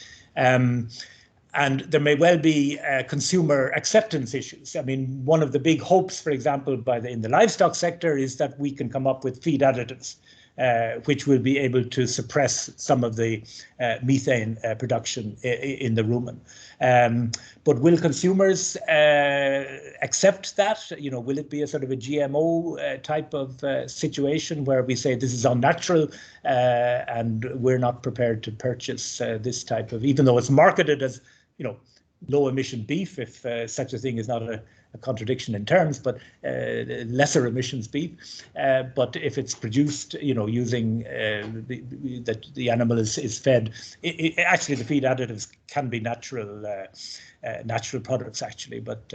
And there may well be consumer acceptance issues. I mean, one of the big hopes, for example, in the livestock sector is that we can come up with feed additives, which will be able to suppress some of the methane production in the rumen. But will consumers accept that? You know, will it be a sort of a GMO type of situation where we say this is unnatural and we're not prepared to purchase this type of, even though it's marketed as, you know, low emission beef, if such a thing is not a contradiction in terms, but lesser emissions beef. But if it's produced, you know, using that the animal is fed, actually the feed additives can be natural products actually. But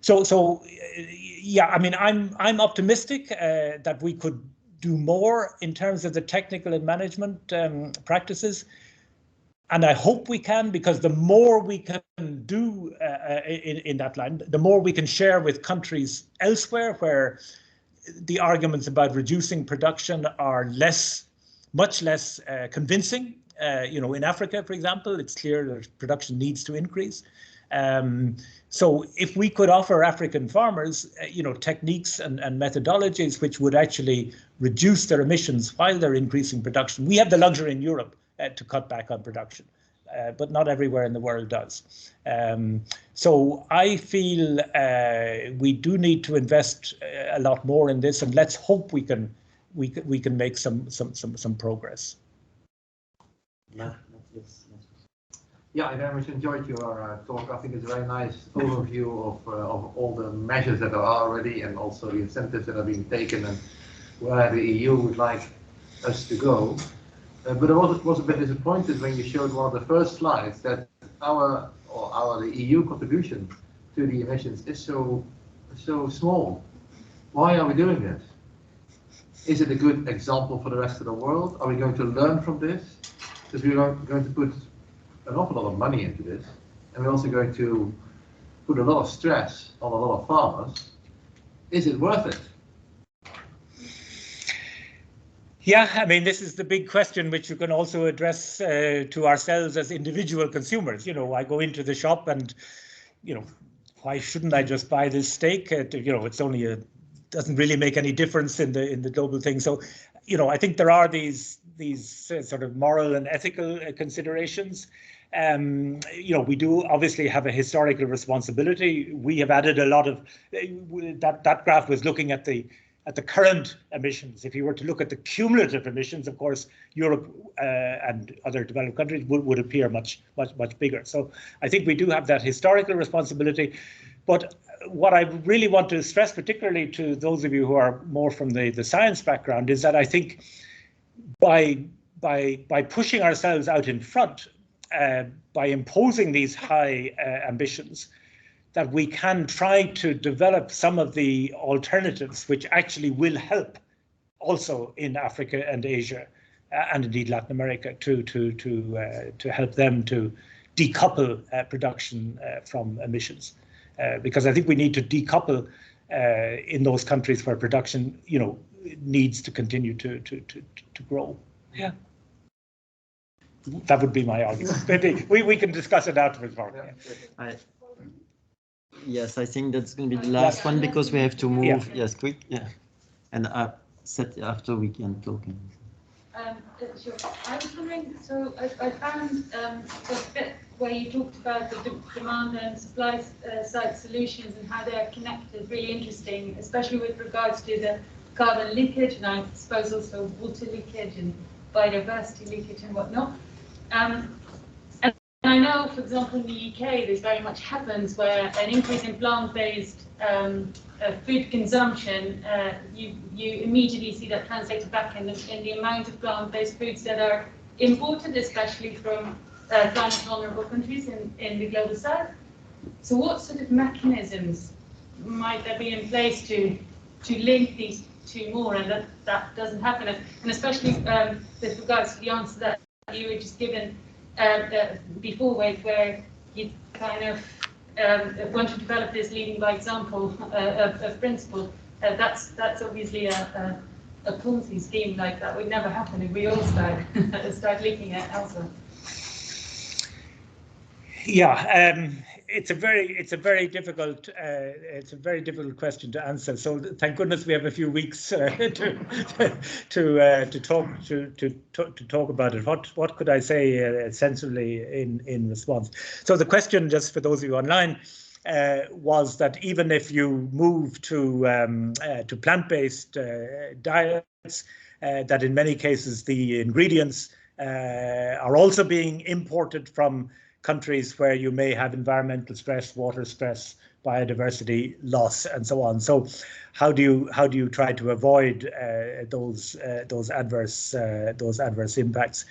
so yeah, I mean, I'm optimistic that we could do more in terms of the technical and management practices. And I hope we can, because the more we can do in that line, the more we can share with countries elsewhere where the arguments about reducing production are much less convincing. In Africa, for example, it's clear that production needs to increase. So if we could offer African farmers, techniques and methodologies which would actually reduce their emissions while they're increasing production, we have the luxury in Europe to cut back on production, but not everywhere in the world does. So I feel we do need to invest a lot more in this, and let's hope we can make some progress. Yeah, I very much enjoyed your talk. I think it's a very nice overview of all the measures that are already, and also the incentives that are being taken, and where the EU would like us to go. But I was a bit disappointed when you showed one of the first slides that the EU contribution to the emissions is so small. Why are we doing this? Is it a good example for the rest of the world? Are we going to learn from this? Because we're going to put an awful lot of money into this, and we're also going to put a lot of stress on a lot of farmers. Is it worth it? Yeah, I mean, this is the big question which you can also address to ourselves as individual consumers. I go into the shop and, why shouldn't I just buy this steak? It's only doesn't really make any difference in the global thing. So, I think there are these sort of moral and ethical considerations. We do obviously have a historical responsibility. We have added a lot of that graph was looking at the current emissions. If you were to look at the cumulative emissions, of course, Europe and other developed countries would appear much bigger. So I think we do have that historical responsibility. But what I really want to stress, particularly to those of you who are more from the science background, is that I think by pushing ourselves out in front, by imposing these high ambitions, that we can try to develop some of the alternatives which actually will help also in Africa and Asia and indeed Latin America to help them to decouple production from emissions. Because I think we need to decouple in those countries where production, needs to continue to grow. Yeah. That would be my argument. Maybe we can discuss it afterwards, Mark. Yeah. Yes, I think that's going to be the last one because we have to move. Yeah. Yes, quick. Yeah. And after we can talk. Sure. I was wondering, so I found the bit where you talked about the demand and supply side solutions and how they're connected really interesting, especially with regards to the carbon leakage and I suppose also water leakage and biodiversity leakage and whatnot. And I know, for example, in the UK, this very much happens where an increase in plant-based food consumption, you immediately see that translated back in the amount of plant-based foods that are imported, especially from climate vulnerable countries in the global south. So what sort of mechanisms might there be in place to link these two more and that doesn't happen? And especially with regards to the answer that you were just given before, where you kind of want to develop this leading by example of principle. That's obviously a Ponzi scheme. Like that would never happen if we all start looking at elsewhere. Yeah, it's a very difficult question to answer. So thank goodness we have a few weeks to talk about it. What could I say sensibly in response? So the question, just for those of you online, was that even if you move to plant-based diets, that in many cases the ingredients are also being imported from countries where you may have environmental stress, water stress, biodiversity loss, and so on. So, how do you try to avoid those adverse impacts?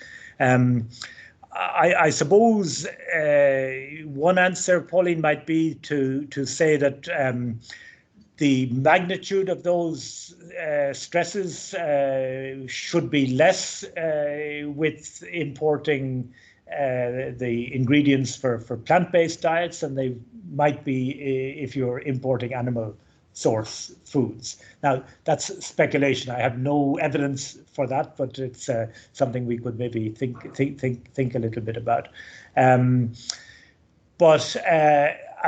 I suppose one answer, Pauline, might be to say that the magnitude of those stresses should be less with importing the ingredients for plant-based diets than they might be if you're importing animal source foods. Now, that's speculation. I have no evidence for that, but it's something we could maybe think a little bit about. I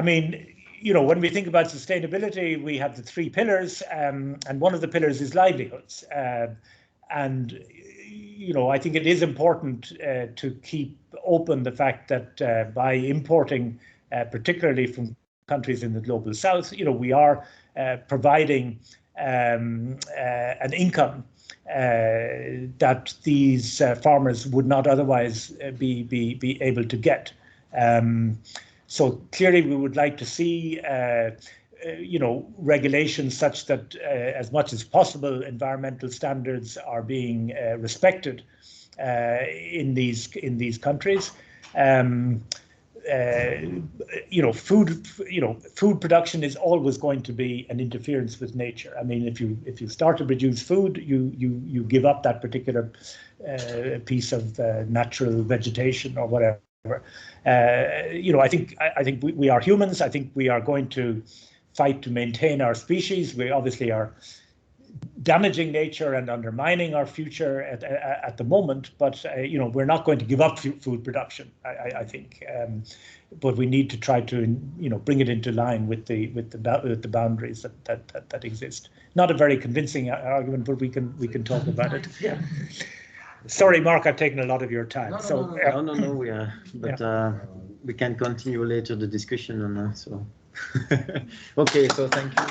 mean, you know, when we think about sustainability, we have the 3 pillars, and one of the pillars is livelihoods. And you know, I think it is important to keep open the fact that by importing, particularly from countries in the global south, you know, we are providing an income that these farmers would not otherwise be able to get. So clearly, we would like to see, you know, regulations such that, as much as possible, environmental standards are being respected in these countries. You know, food production is always going to be an interference with nature. I mean, if you start to produce food, you give up that particular piece of natural vegetation or whatever. You know, I think we are humans. I think we are going to fight to maintain our species. We obviously are damaging nature and undermining our future at the moment, but you know, we're not going to give up food production, I think, but we need to try to, you know, bring it into line with the boundaries that exist. Not a very convincing argument, but we can talk about it. Yeah. Sorry, Mark, I've taken a lot of your time. No, we are, but we can continue later the discussion on that. So, okay, so thank you.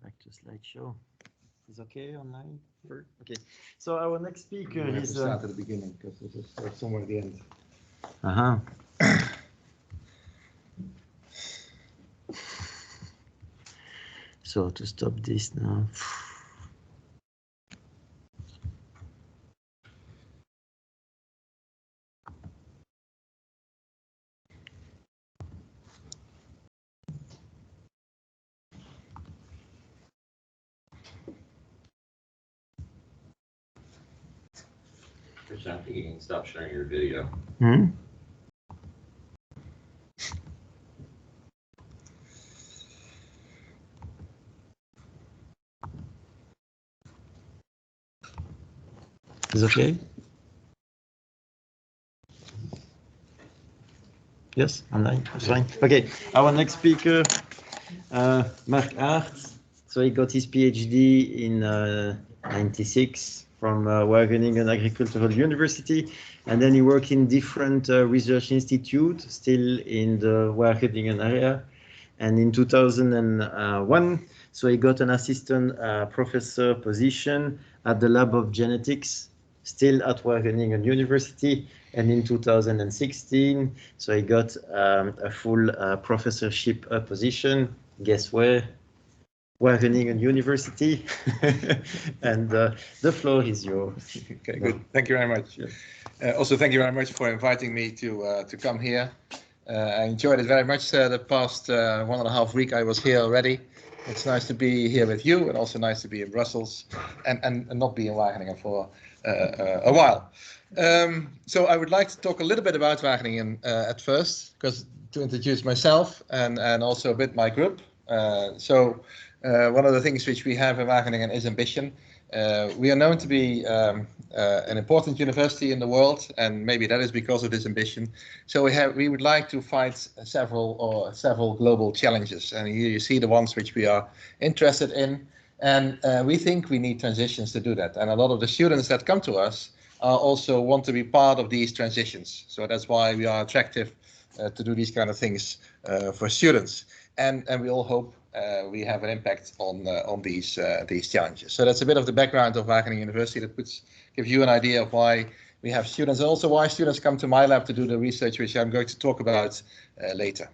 Back to slideshow. Is okay online? Okay. So our next speaker is. Start at the beginning because it is somewhere at the end. So to stop this now. I think you can stop sharing your video. Is okay? Yes, online. That's fine. Okay, our next speaker, Mark Aarts. So he got his PhD in '96 from Wageningen Agricultural University, and then he worked in different research institutes, still in the Wageningen area. And in 2001, so he got an assistant professor position at the Lab of Genetics, still at Wageningen University. And in 2016, so he got a full professorship position. Guess where? Wageningen University. And the floor is yours. Okay, good. Thank you very much. Also, thank you very much for inviting me to come here. I enjoyed it very much the past 1.5 weeks I was here already. It's nice to be here with you, and also nice to be in Brussels and not be in Wageningen for a while. So I would like to talk a little bit about Wageningen at first, because to introduce myself and also a bit my group. One of the things which we have in Wageningen is ambition. We are known to be an important university in the world, and maybe that is because of this ambition. So we would like to fight several global challenges, and here you see the ones which we are interested in. And we think we need transitions to do that. And a lot of the students that come to us also want to be part of these transitions. So that's why we are attractive to do these kind of things for students. And we all hope we have an impact on these challenges. So that's a bit of the background of Wageningen University. That gives you an idea of why we have students, and also why students come to my lab to do the research, which I'm going to talk about later.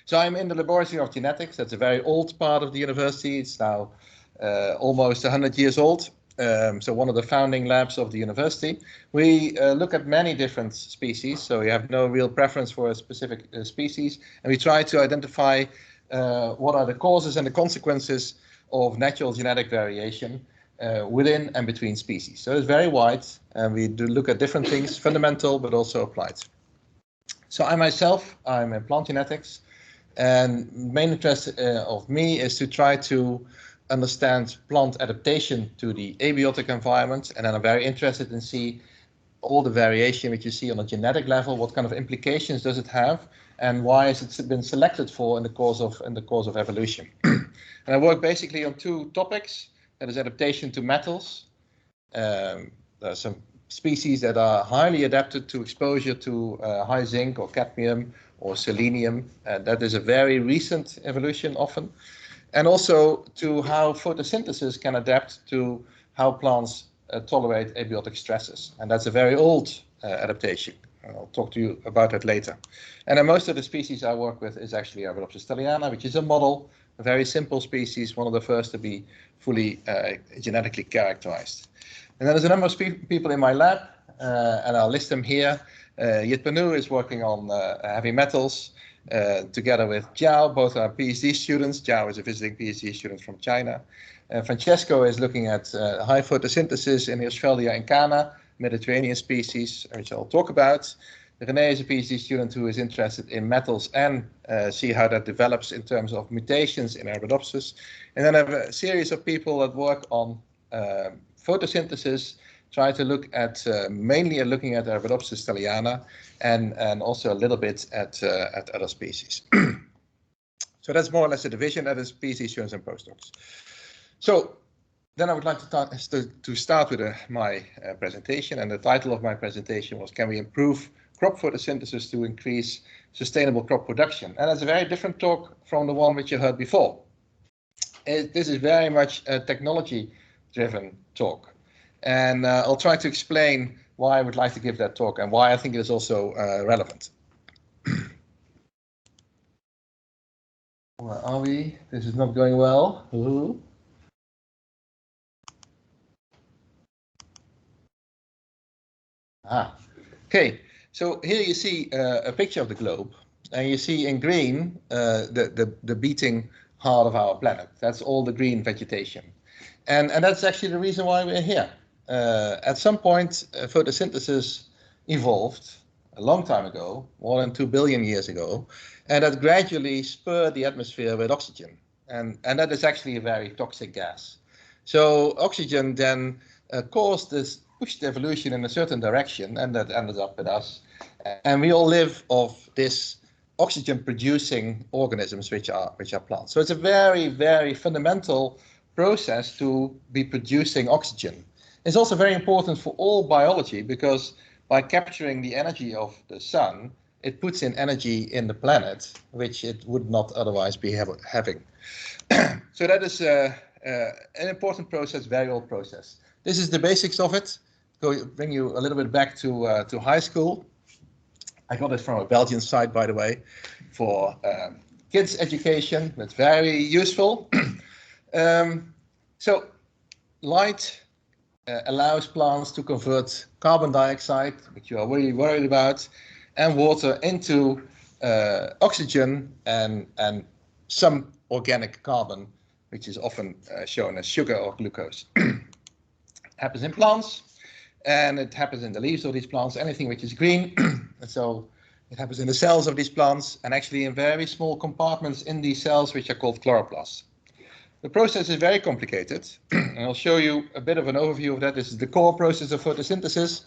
So I'm in the laboratory of genetics. That's a very old part of the university. It's now almost 100 years old. so one of the founding labs of the university. We look at many different species, so we have no real preference for a specific species, and we try to identify what are the causes and the consequences of natural genetic variation within and between species. So it's very wide, and we do look at different things, fundamental but also applied. So I myself, I'm in plant genetics, and main interest of me is to try to understand plant adaptation to the abiotic environment, and then I'm very interested in see all the variation which you see on a genetic level. What kind of implications does it have, and why has it been selected for in the course of evolution? And I work basically on two topics. That is adaptation to metals. There are some species that are highly adapted to exposure to high zinc or cadmium or selenium. That is a very recent evolution often. And also to how photosynthesis can adapt to how plants tolerate abiotic stresses. And that's a very old adaptation. I'll talk to you about that later. And then most of the species I work with is actually Arabidopsis thaliana, which is a model, a very simple species, one of the first to be fully genetically characterized. And then there's a number of people in my lab, and I'll list them here. Yit Panu is working on heavy metals together with Jiao. Both are PhD students. Jiao is a visiting PhD student from China. Francesco is looking at high photosynthesis in Australia and Ghana, Mediterranean species, which I'll talk about. René is a PhD student who is interested in metals and see how that develops in terms of mutations in Arabidopsis. And then I have a series of people that work on photosynthesis, try to look at mainly looking at Arabidopsis thaliana and also a little bit at other species. So that's more or less a division, that is PhD students and postdocs. So then I would like to start with my presentation, and the title of my presentation was, Can we improve crop photosynthesis to increase sustainable crop production? And that's a very different talk from the one which you heard before. This is very much a technology-driven talk. And I'll try to explain why I would like to give that talk and why I think it is also relevant. Where are we? This is not going well. Ooh. Okay, so here you see a picture of the globe, and you see in green the beating heart of our planet. That's all the green vegetation. And that's actually the reason why we're here. At some point, photosynthesis evolved a long time ago, more than 2 billion years ago, and that gradually spurred the atmosphere with oxygen. And that is actually a very toxic gas. So oxygen then pushed evolution in a certain direction, and that ended up with us. And we all live off this oxygen-producing organisms, which are plants. So it's a very, very fundamental process to be producing oxygen. It's also very important for all biology, because by capturing the energy of the sun, it puts in energy in the planet, which it would not otherwise be having. So that is an important process, very old process. This is the basics of it. Bring you a little bit back to high school. I got it from a Belgian site, by the way, for kids' education. That's very useful. So light allows plants to convert carbon dioxide, which you are really worried about, and water into oxygen and some organic carbon, which is often shown as sugar or glucose. Happens in plants, and it happens in the leaves of these plants, anything which is green. And so it happens in the cells of these plants, and actually in very small compartments in these cells, which are called chloroplasts. The process is very complicated, and I'll show you a bit of an overview of that. This is the core process of photosynthesis.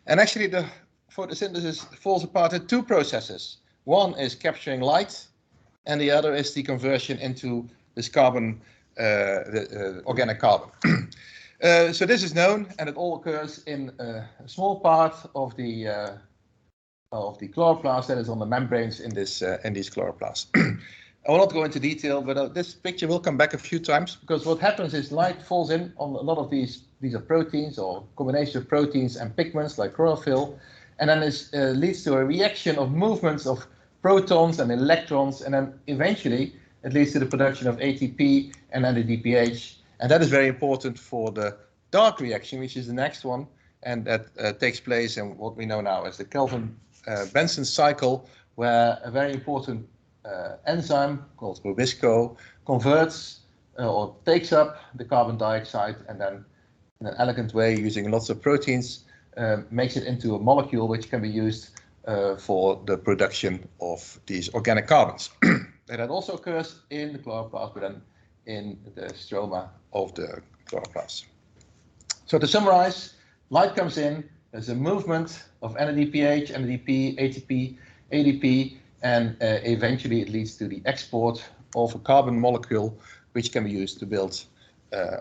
And actually the photosynthesis falls apart in two processes. One is capturing light, and the other is the conversion into this carbon, organic carbon. So this is known, and it all occurs in a small part of the chloroplast that is on the membranes in these chloroplasts. I will not go into detail, but this picture will come back a few times, because what happens is light falls in on a lot of these are proteins or combination of proteins and pigments like chlorophyll, and then this leads to a reaction of movements of protons and electrons, and then eventually it leads to the production of ATP and then the DPH, and that is very important for the dark reaction, which is the next one, and that takes place in what we know now as the Kelvin-Benson cycle, where a very important enzyme called Rubisco converts or takes up the carbon dioxide and then in an elegant way, using lots of proteins, makes it into a molecule which can be used for the production of these organic carbons. And that also occurs in the chloroplast, but then in the stroma of the chloroplast. So to summarize, light comes in, there's a movement of NADPH, NADP, ATP, ADP, and eventually it leads to the export of a carbon molecule which can be used to build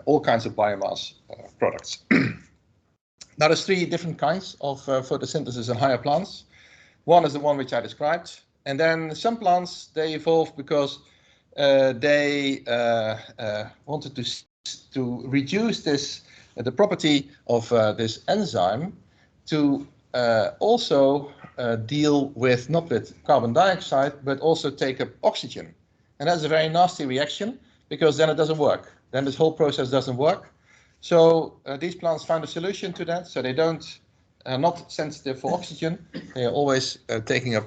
all kinds of biomass products. Now there's three different kinds of photosynthesis in higher plants. One is the one which I described, and then some plants, they evolved because they wanted to reduce this the property of this enzyme to also deal with not with carbon dioxide but also take up oxygen, and that's a very nasty reaction because then it doesn't work. Then this whole process doesn't work. So these plants found a solution to that, so they don't not sensitive for oxygen. They are always taking up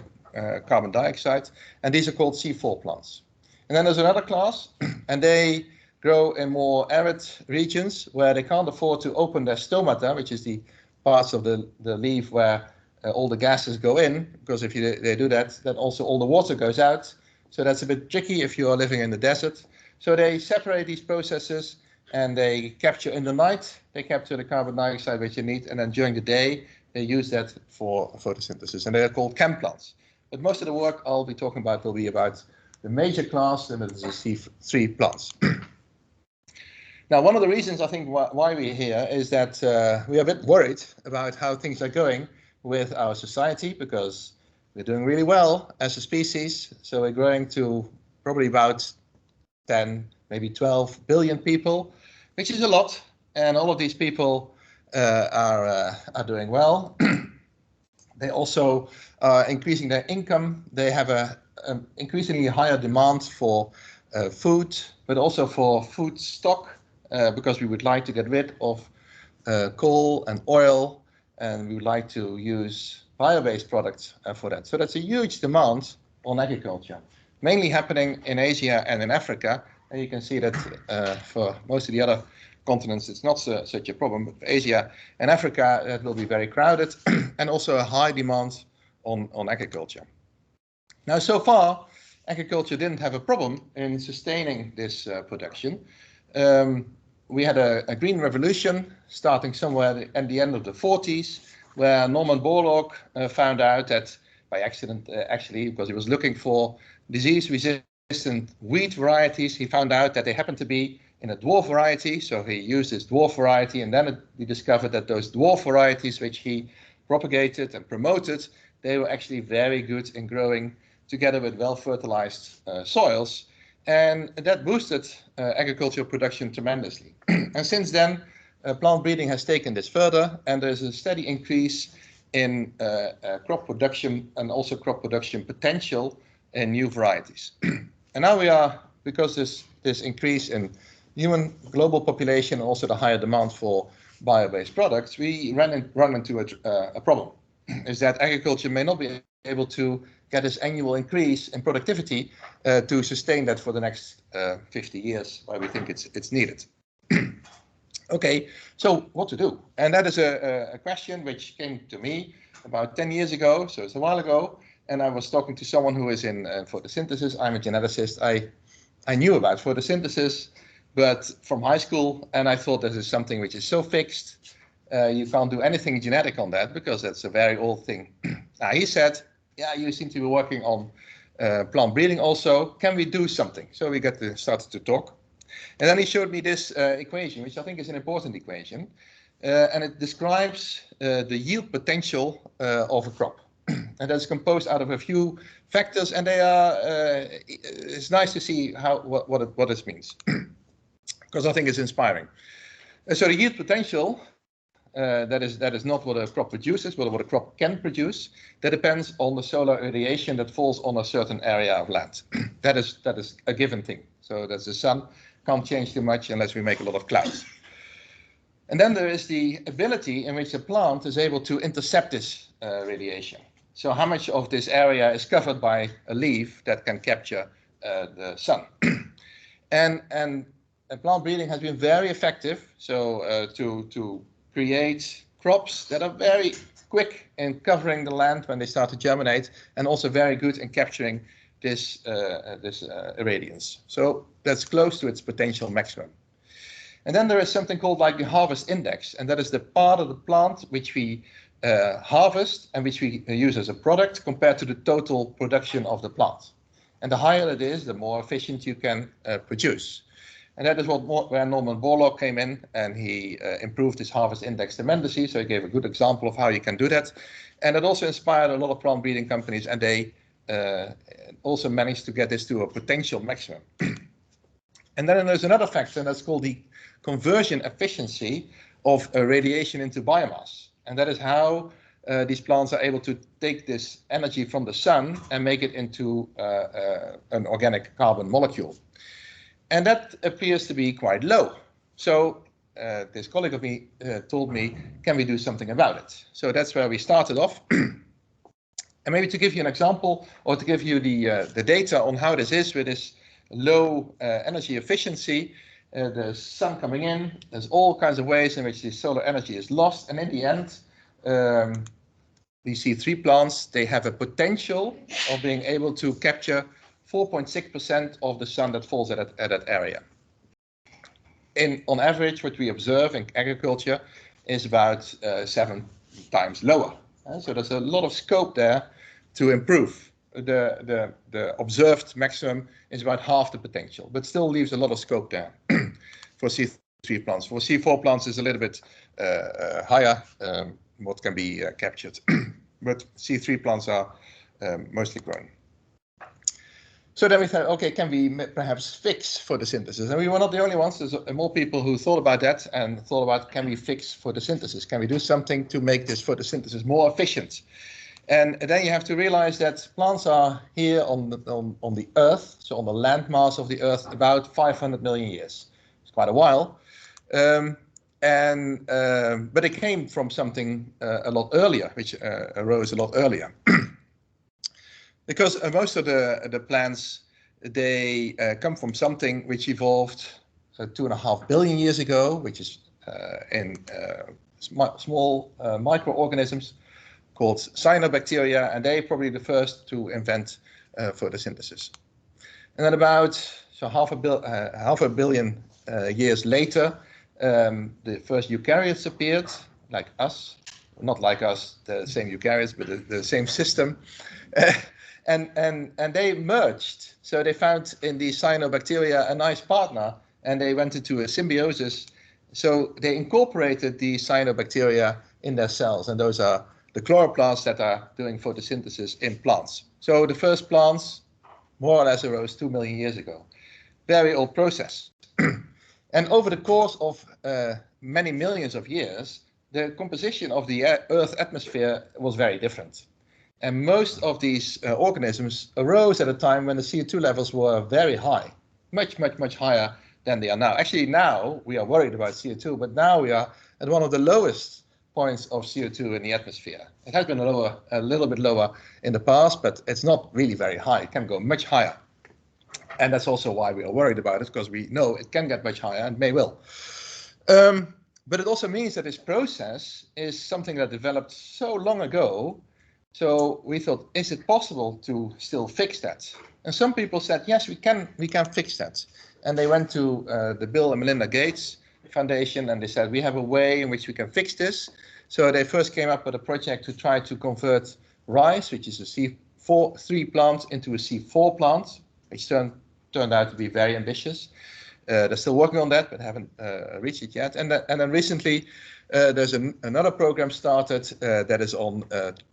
carbon dioxide, and these are called C4 plants. And then there's another class, and they grow in more arid regions where they can't afford to open their stomata, which is the parts of the leaf where all the gases go in, because if they do that, then also all the water goes out. So that's a bit tricky if you are living in the desert. So they separate these processes and they capture in the night, they capture the carbon dioxide which you need, and then during the day they use that for photosynthesis, and they are called CAM plants. But most of the work I'll be talking about will be about the major class, and it is the C3 plants. Now, one of the reasons I think why we're here is that we are a bit worried about how things are going with our society, because we're doing really well as a species. So we're growing to probably about 10, maybe 12 billion people, which is a lot. And all of these people are doing well. They also are increasing their income. They have an increasingly higher demand for food, but also for food stock, because we would like to get rid of coal and oil, and we would like to use bio-based products for that. So that's a huge demand on agriculture, mainly happening in Asia and in Africa. And you can see that for most of the other continents, it's not such a problem. But for Asia and Africa, that will be very crowded, and also a high demand on agriculture. Now, so far, agriculture didn't have a problem in sustaining this production. We had a green revolution starting somewhere at the end of the 40s, where Norman Borlaug found out that, by accident actually, because he was looking for disease-resistant wheat varieties, he found out that they happened to be in a dwarf variety. So he used this dwarf variety, and then he discovered that those dwarf varieties which he propagated and promoted, they were actually very good in growing together with well-fertilized soils. And that boosted agricultural production tremendously. And since then, plant breeding has taken this further, and there's a steady increase in crop production and also crop production potential in new varieties. And now we are, because this increase in human global population, also the higher demand for bio-based products, we run into a problem, is that agriculture may not be able to get this annual increase in productivity to sustain that for the next 50 years, why we think it's needed. Okay, so what to do? And that is a question which came to me about 10 years ago, so it's a while ago, and I was talking to someone who is in photosynthesis. I'm a geneticist. I knew about photosynthesis, but from high school, and I thought this is something which is so fixed, you can't do anything genetic on that because that's a very old thing. Now he said, yeah, you seem to be working on plant breeding also. Can we do something? So we started to talk. And then he showed me this equation, which I think is an important equation. And it describes the yield potential of a crop. And that's composed out of a few factors, and they are, it's nice to see what this means, because I think it's inspiring. So the yield potential, that is not what a crop produces, but what a crop can produce. That depends on the solar radiation that falls on a certain area of land. That is a given thing. So that's the sun, can't change too much unless we make a lot of clouds. And then there is the ability in which the plant is able to intercept this radiation. So how much of this area is covered by a leaf that can capture the sun. and plant breeding has been very effective. So to create crops that are very quick in covering the land when they start to germinate, and also very good in capturing this irradiance. So that's close to its potential maximum. And then there is something called like the harvest index, and that is the part of the plant which we harvest and which we use as a product compared to the total production of the plant. And the higher it is, the more efficient you can produce. And that is where Norman Borlaug came in, and he improved his harvest index tremendously. So he gave a good example of how you can do that. And it also inspired a lot of plant breeding companies, and they also managed to get this to a potential maximum. And then there's another factor, and that's called the conversion efficiency of radiation into biomass. And that is how these plants are able to take this energy from the sun and make it into an organic carbon molecule. And that appears to be quite low. So this colleague of me told me, can we do something about it? So that's where we started off. And maybe to give you an example, or to give you the data on how this is with this low energy efficiency, the sun coming in, there's all kinds of ways in which the solar energy is lost. And in the end, we see 3 plants, they have a potential of being able to capture 4.6% of the sun that falls at that area. On average, what we observe in agriculture is about 7 times lower. So there's a lot of scope there to improve. The observed maximum is about half the potential, but still leaves a lot of scope there for C3 plants. For C4 plants is a little bit higher what can be captured, but C3 plants are mostly grown. So then we thought, okay, can we perhaps fix photosynthesis? And we were not the only ones. There's more people who thought about that and thought about, can we fix photosynthesis? Can we do something to make this photosynthesis more efficient? And then you have to realize that plants are here on the Earth, so on the land mass of the Earth, about 500 million years. It's quite a while. But it came from something a lot earlier, which arose a lot earlier. Because most of the plants, they come from something which evolved 2.5 billion years ago, which is in small microorganisms called cyanobacteria, and they're probably the first to invent photosynthesis. And then about half a billion years later, the first eukaryotes appeared, like us, not like us, the same eukaryotes, but the same system. And they merged. So they found in the cyanobacteria a nice partner, and they went into a symbiosis. So they incorporated the cyanobacteria in their cells, and those are the chloroplasts that are doing photosynthesis in plants. So the first plants more or less arose 2 million years ago. Very old process. And over the course of many millions of years, the composition of the Earth atmosphere was very different. And most of these organisms arose at a time when the CO2 levels were very high, much higher than they are now. Actually, now we are worried about CO2, but now we are at one of the lowest points of CO2 in the atmosphere. It has been a little bit lower in the past, but it's not really very high. It can go much higher. And that's also why we are worried about it, because we know it can get much higher and may will. But it also means that this process is something that developed so long ago. So we thought, is it possible to still fix that? And some people said, yes, we can fix that. And they went to the Bill and Melinda Gates Foundation, and they said, we have a way in which we can fix this. So they first came up with a project to try to convert rice, which is a C3 plant, into a C4 plant, which turned out to be very ambitious. They're still working on that, but haven't reached it yet. And then recently, there's another program started that is on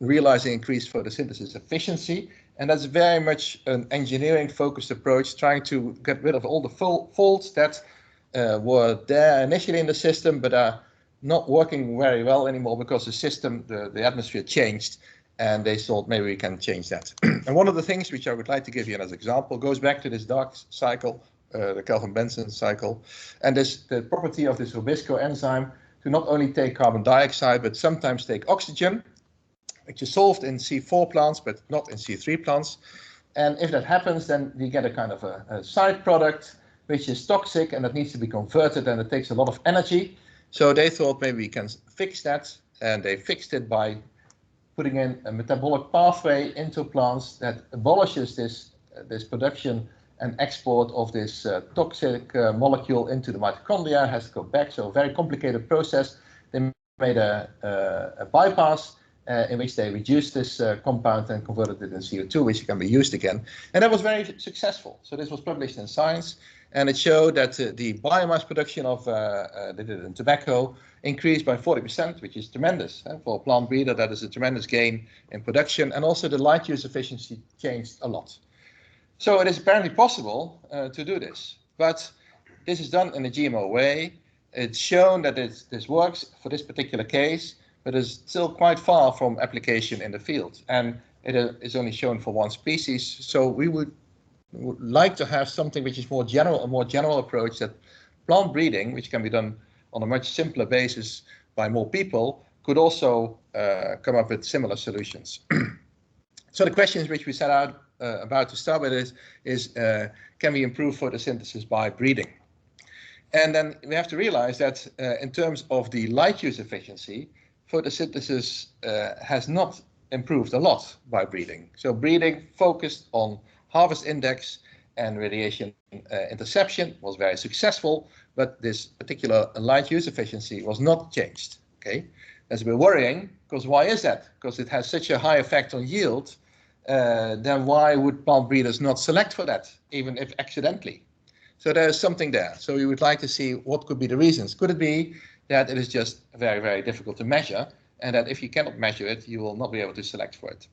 realizing increased photosynthesis efficiency. And that's very much an engineering-focused approach, trying to get rid of all the faults that were there initially in the system, but are not working very well anymore because the system, the atmosphere changed, and they thought maybe we can change that. And one of the things which I would like to give you as an example goes back to this dark cycle, the Kelvin-Benson cycle, and the property of this Rubisco enzyme to not only take carbon dioxide, but sometimes take oxygen, which is solved in C4 plants, but not in C3 plants. And if that happens, then you get a kind of a side product, which is toxic, and it needs to be converted, and it takes a lot of energy. So they thought maybe we can fix that, and they fixed it by putting in a metabolic pathway into plants that abolishes this production and export of this toxic molecule into the mitochondria, has to go back, so a very complicated process. They made a bypass in which they reduced this compound and converted it in CO2, which can be used again. And that was very successful. So this was published in Science, and it showed that the biomass production of they did it in tobacco increased by 40%, which is tremendous. For a plant breeder, that is a tremendous gain in production, and also the light use efficiency changed a lot. So it is apparently possible to do this, but this is done in a GMO way. It's shown that this works for this particular case, but is still quite far from application in the field, and it is only shown for one species. So we would like to have something which is more general, a more general approach, that plant breeding, which can be done on a much simpler basis by more people, could also come up with similar solutions. So the questions which we set out about to start with is can we improve photosynthesis by breeding? And then we have to realize that in terms of the light use efficiency, photosynthesis has not improved a lot by breeding. So breeding focused on harvest index and radiation interception was very successful, but this particular light use efficiency was not changed. Okay, that's a bit worrying, because why is that? Because it has such a high effect on yield. Then why would plant breeders not select for that, even if accidentally? So there's something there. So we would like to see what could be the reasons. Could it be that it is just very, very difficult to measure, and that if you cannot measure it, you will not be able to select for it?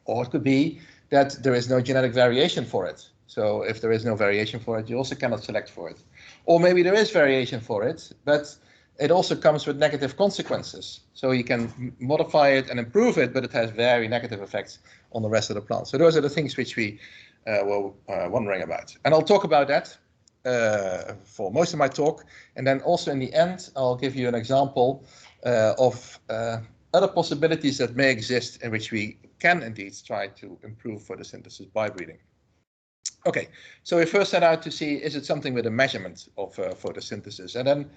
Or it could be that there is no genetic variation for it. So if there is no variation for it, you also cannot select for it. Or maybe there is variation for it, but it also comes with negative consequences. So you can modify it and improve it, but it has very negative effects on the rest of the plant. So those are the things which we were wondering about. And I'll talk about that for most of my talk. And then also in the end, I'll give you an example of other possibilities that may exist in which we can indeed try to improve photosynthesis by breeding. Okay, so we first set out to see, is it something with a measurement of photosynthesis? And then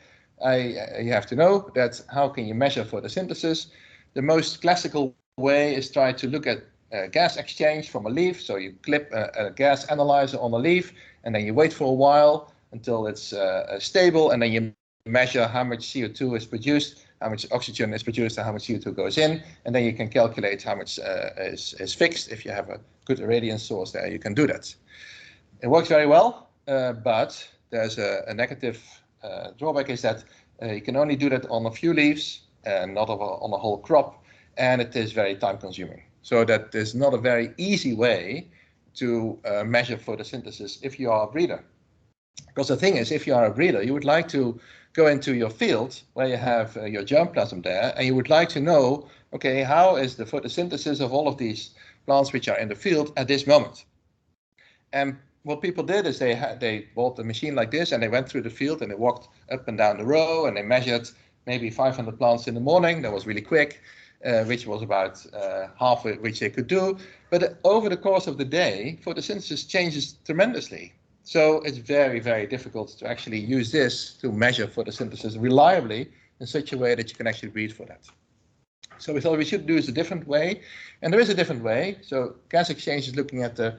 you have to know that how can you measure photosynthesis? The most classical way is try to look at gas exchange from a leaf. So you clip a gas analyzer on a leaf, and then you wait for a while until it's stable, and then you measure how much CO2 is produced, how much oxygen is produced, and how much CO2 goes in, and then you can calculate how much is fixed. If you have a good irradiance source there, you can do that. It works very well, but there's a negative drawback, is that you can only do that on a few leaves and not on a whole crop, and it is very time consuming. So that is not a very easy way to measure photosynthesis if you are a breeder. Because the thing is, if you are a breeder, you would like to go into your field where you have your germplasm there, and you would like to know, okay, how is the photosynthesis of all of these plants which are in the field at this moment? And what people did is they bought a machine like this, and they went through the field, and they walked up and down the row, and they measured maybe 500 plants in the morning. That was really quick, which was about half of which they could do. But over the course of the day, photosynthesis changes tremendously. So it's very, very difficult to actually use this to measure photosynthesis reliably in such a way that you can actually breed for that. So we thought we should do it a different way, and there is a different way. So gas exchange is looking at the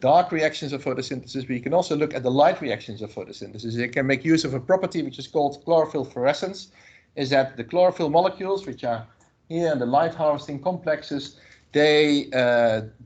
dark reactions of photosynthesis, but you can also look at the light reactions of photosynthesis. You can make use of a property which is called chlorophyll fluorescence, is that the chlorophyll molecules, which are here in the light harvesting complexes, they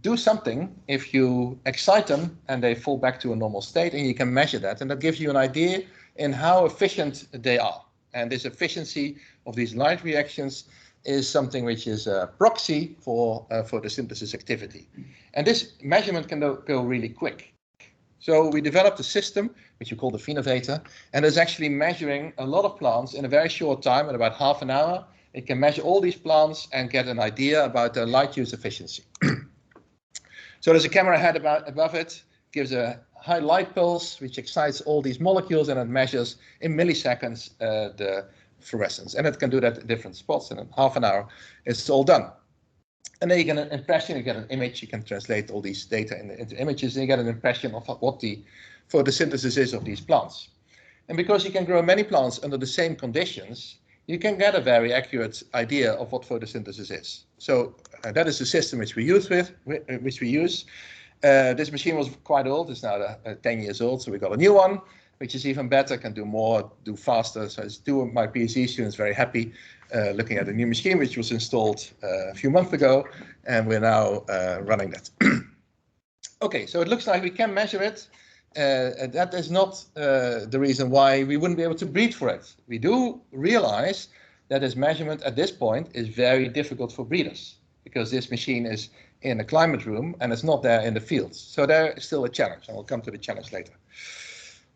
do something if you excite them, and they fall back to a normal state, and you can measure that, and that gives you an idea in how efficient they are. And this efficiency of these light reactions is something which is a proxy for photosynthesis activity. And this measurement can go really quick. So we developed a system which we call the Phenovator, and it's actually measuring a lot of plants in a very short time, in about half an hour. It can measure all these plants and get an idea about their light use efficiency. So there's a camera head above it, gives a high light pulse, which excites all these molecules, and it measures in milliseconds the fluorescence. And it can do that at different spots, and in half an hour it's all done. And then you get an impression, you get an image, you can translate all these data into images, and you get an impression of what the photosynthesis is of these plants. And because you can grow many plants under the same conditions, you can get a very accurate idea of what photosynthesis is. So that is the system which we use. This machine was quite old, it's now 10 years old, so we got a new one, which is even better, can do more, do faster. So it's two of my PhD students very happy looking at the new machine, which was installed a few months ago, and we're now running that. Okay, so it looks like we can measure it. That is not the reason why we wouldn't be able to breed for it. We do realize that this measurement at this point is very difficult for breeders, because this machine is in a climate room and it's not there in the fields. So there is still a challenge, and we'll come to the challenge later.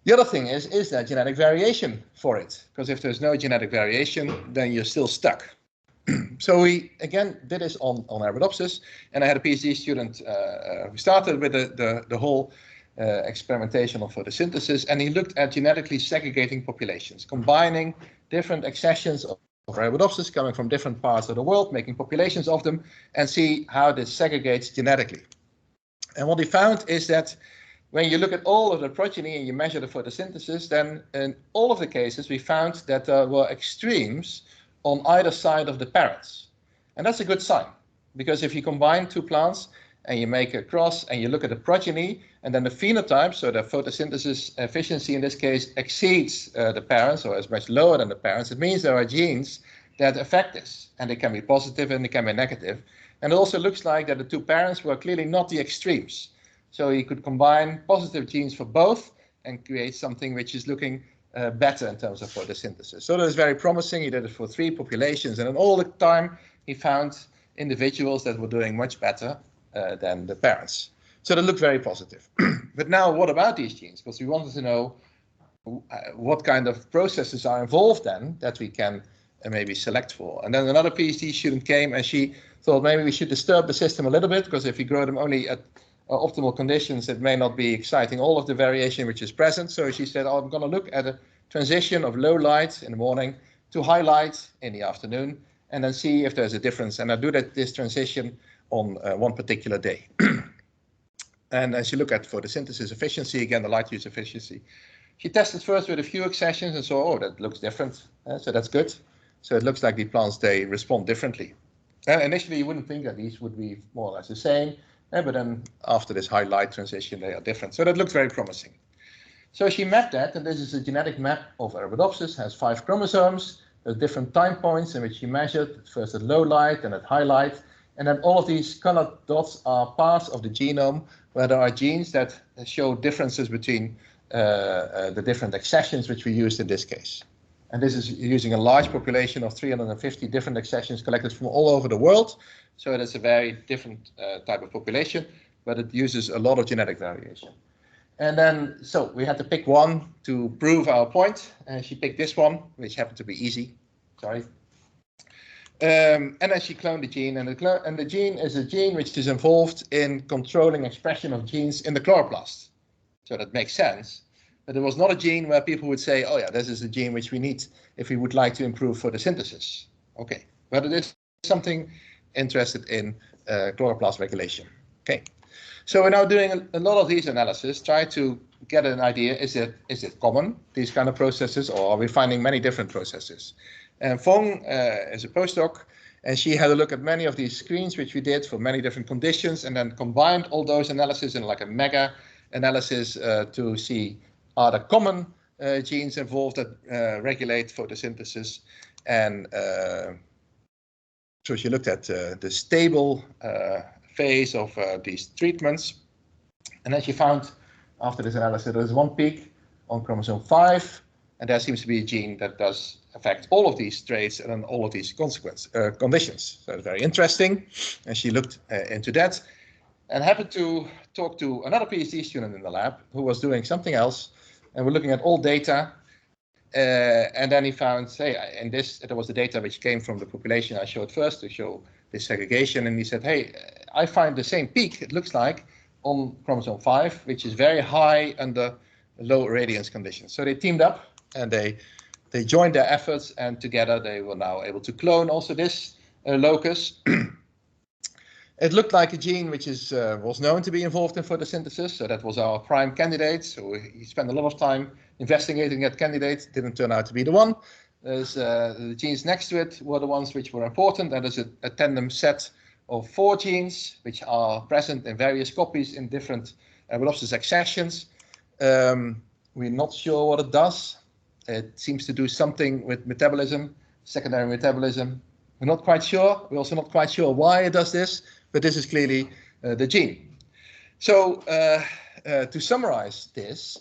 The other thing is that genetic variation for it, because if there's no genetic variation, then you're still stuck. So we, again, did this on Arabidopsis, and I had a PhD student who started with the whole experimentation of photosynthesis, and he looked at genetically segregating populations, combining different accessions of Arabidopsis coming from different parts of the world, making populations of them, and see how this segregates genetically. And what he found is that when you look at all of the progeny and you measure the photosynthesis, then in all of the cases we found that there were extremes on either side of the parents. And that's a good sign, because if you combine two plants and you make a cross and you look at the progeny, and then the phenotype, so the photosynthesis efficiency in this case exceeds the parents, or is much lower than the parents, it means there are genes that affect this, and they can be positive and they can be negative. And it also looks like that the two parents were clearly not the extremes. So you could combine positive genes for both and create something which is looking better in terms of photosynthesis. So that is very promising. He did it for 3 populations, and in all the time he found individuals that were doing much better than the parents. So that looked very positive. But now what about these genes? Because we wanted to know what kind of processes are involved then that we can maybe select for. And then another PhD student came and she thought maybe we should disturb the system a little bit, because if we grow them only at optimal conditions, it may not be exciting all of the variation which is present. So she said, oh, I'm going to look at a transition of low light in the morning to high light in the afternoon, and then see if there's a difference. And I do this transition on one particular day. And as you look at photosynthesis efficiency, again, the light use efficiency, she tested first with a few accessions and saw, oh, that looks different. So that's good. So it looks like the plants, they respond differently. Initially, you wouldn't think that these would be more or less the same. But then after this high light transition, they are different. So that looks very promising. So she mapped that, and this is a genetic map of Arabidopsis, has 5 chromosomes. There's different time points in which she measured, first at low light and at high light. And then all of these colored dots are parts of the genome where there are genes that show differences between the different accessions which we used in this case. And this is using a large population of 350 different accessions collected from all over the world. So it is a very different type of population, but it uses a lot of genetic variation. And then, so we had to pick one to prove our point. And she picked this one, which happened to be easy. Sorry. And then she cloned the gene, and the gene is a gene which is involved in controlling expression of genes in the chloroplast. So that makes sense. But it was not a gene where people would say, oh yeah, this is a gene which we need if we would like to improve photosynthesis. Okay, but it is something interested in chloroplast regulation. Okay, so we're now doing a lot of these analyses, try to get an idea, is it common, these kind of processes, or are we finding many different processes? And Fong is a postdoc, and she had a look at many of these screens which we did for many different conditions, and then combined all those analyses in like a mega analysis to see, are there common genes involved that regulate photosynthesis? And so she looked at the stable phase of these treatments. And then she found, after this analysis, there's one peak on chromosome 5, and there seems to be a gene that does affect all of these traits and all of these conditions. So it's very interesting. And she looked into that and happened to talk to another PhD student in the lab who was doing something else. And we're looking at all data. And then he found, hey, in this, there was the data which came from the population I showed first to show this segregation. And he said, hey, I find the same peak, it looks like, on chromosome 5, which is very high under low irradiance conditions. So they teamed up and they they joined their efforts, and together they were now able to clone also this locus. It looked like a gene which was known to be involved in photosynthesis, so that was our prime candidate. So he spent a lot of time investigating that candidate. Didn't turn out to be the one. There's the genes next to it were the ones which were important, and there's a tandem set of 4 genes which are present in various copies in different Arabidopsis accessions. We're not sure what it does. It seems to do something with metabolism, secondary metabolism. We're not quite sure. We're also not quite sure why it does this, but this is clearly the gene. So to summarize this,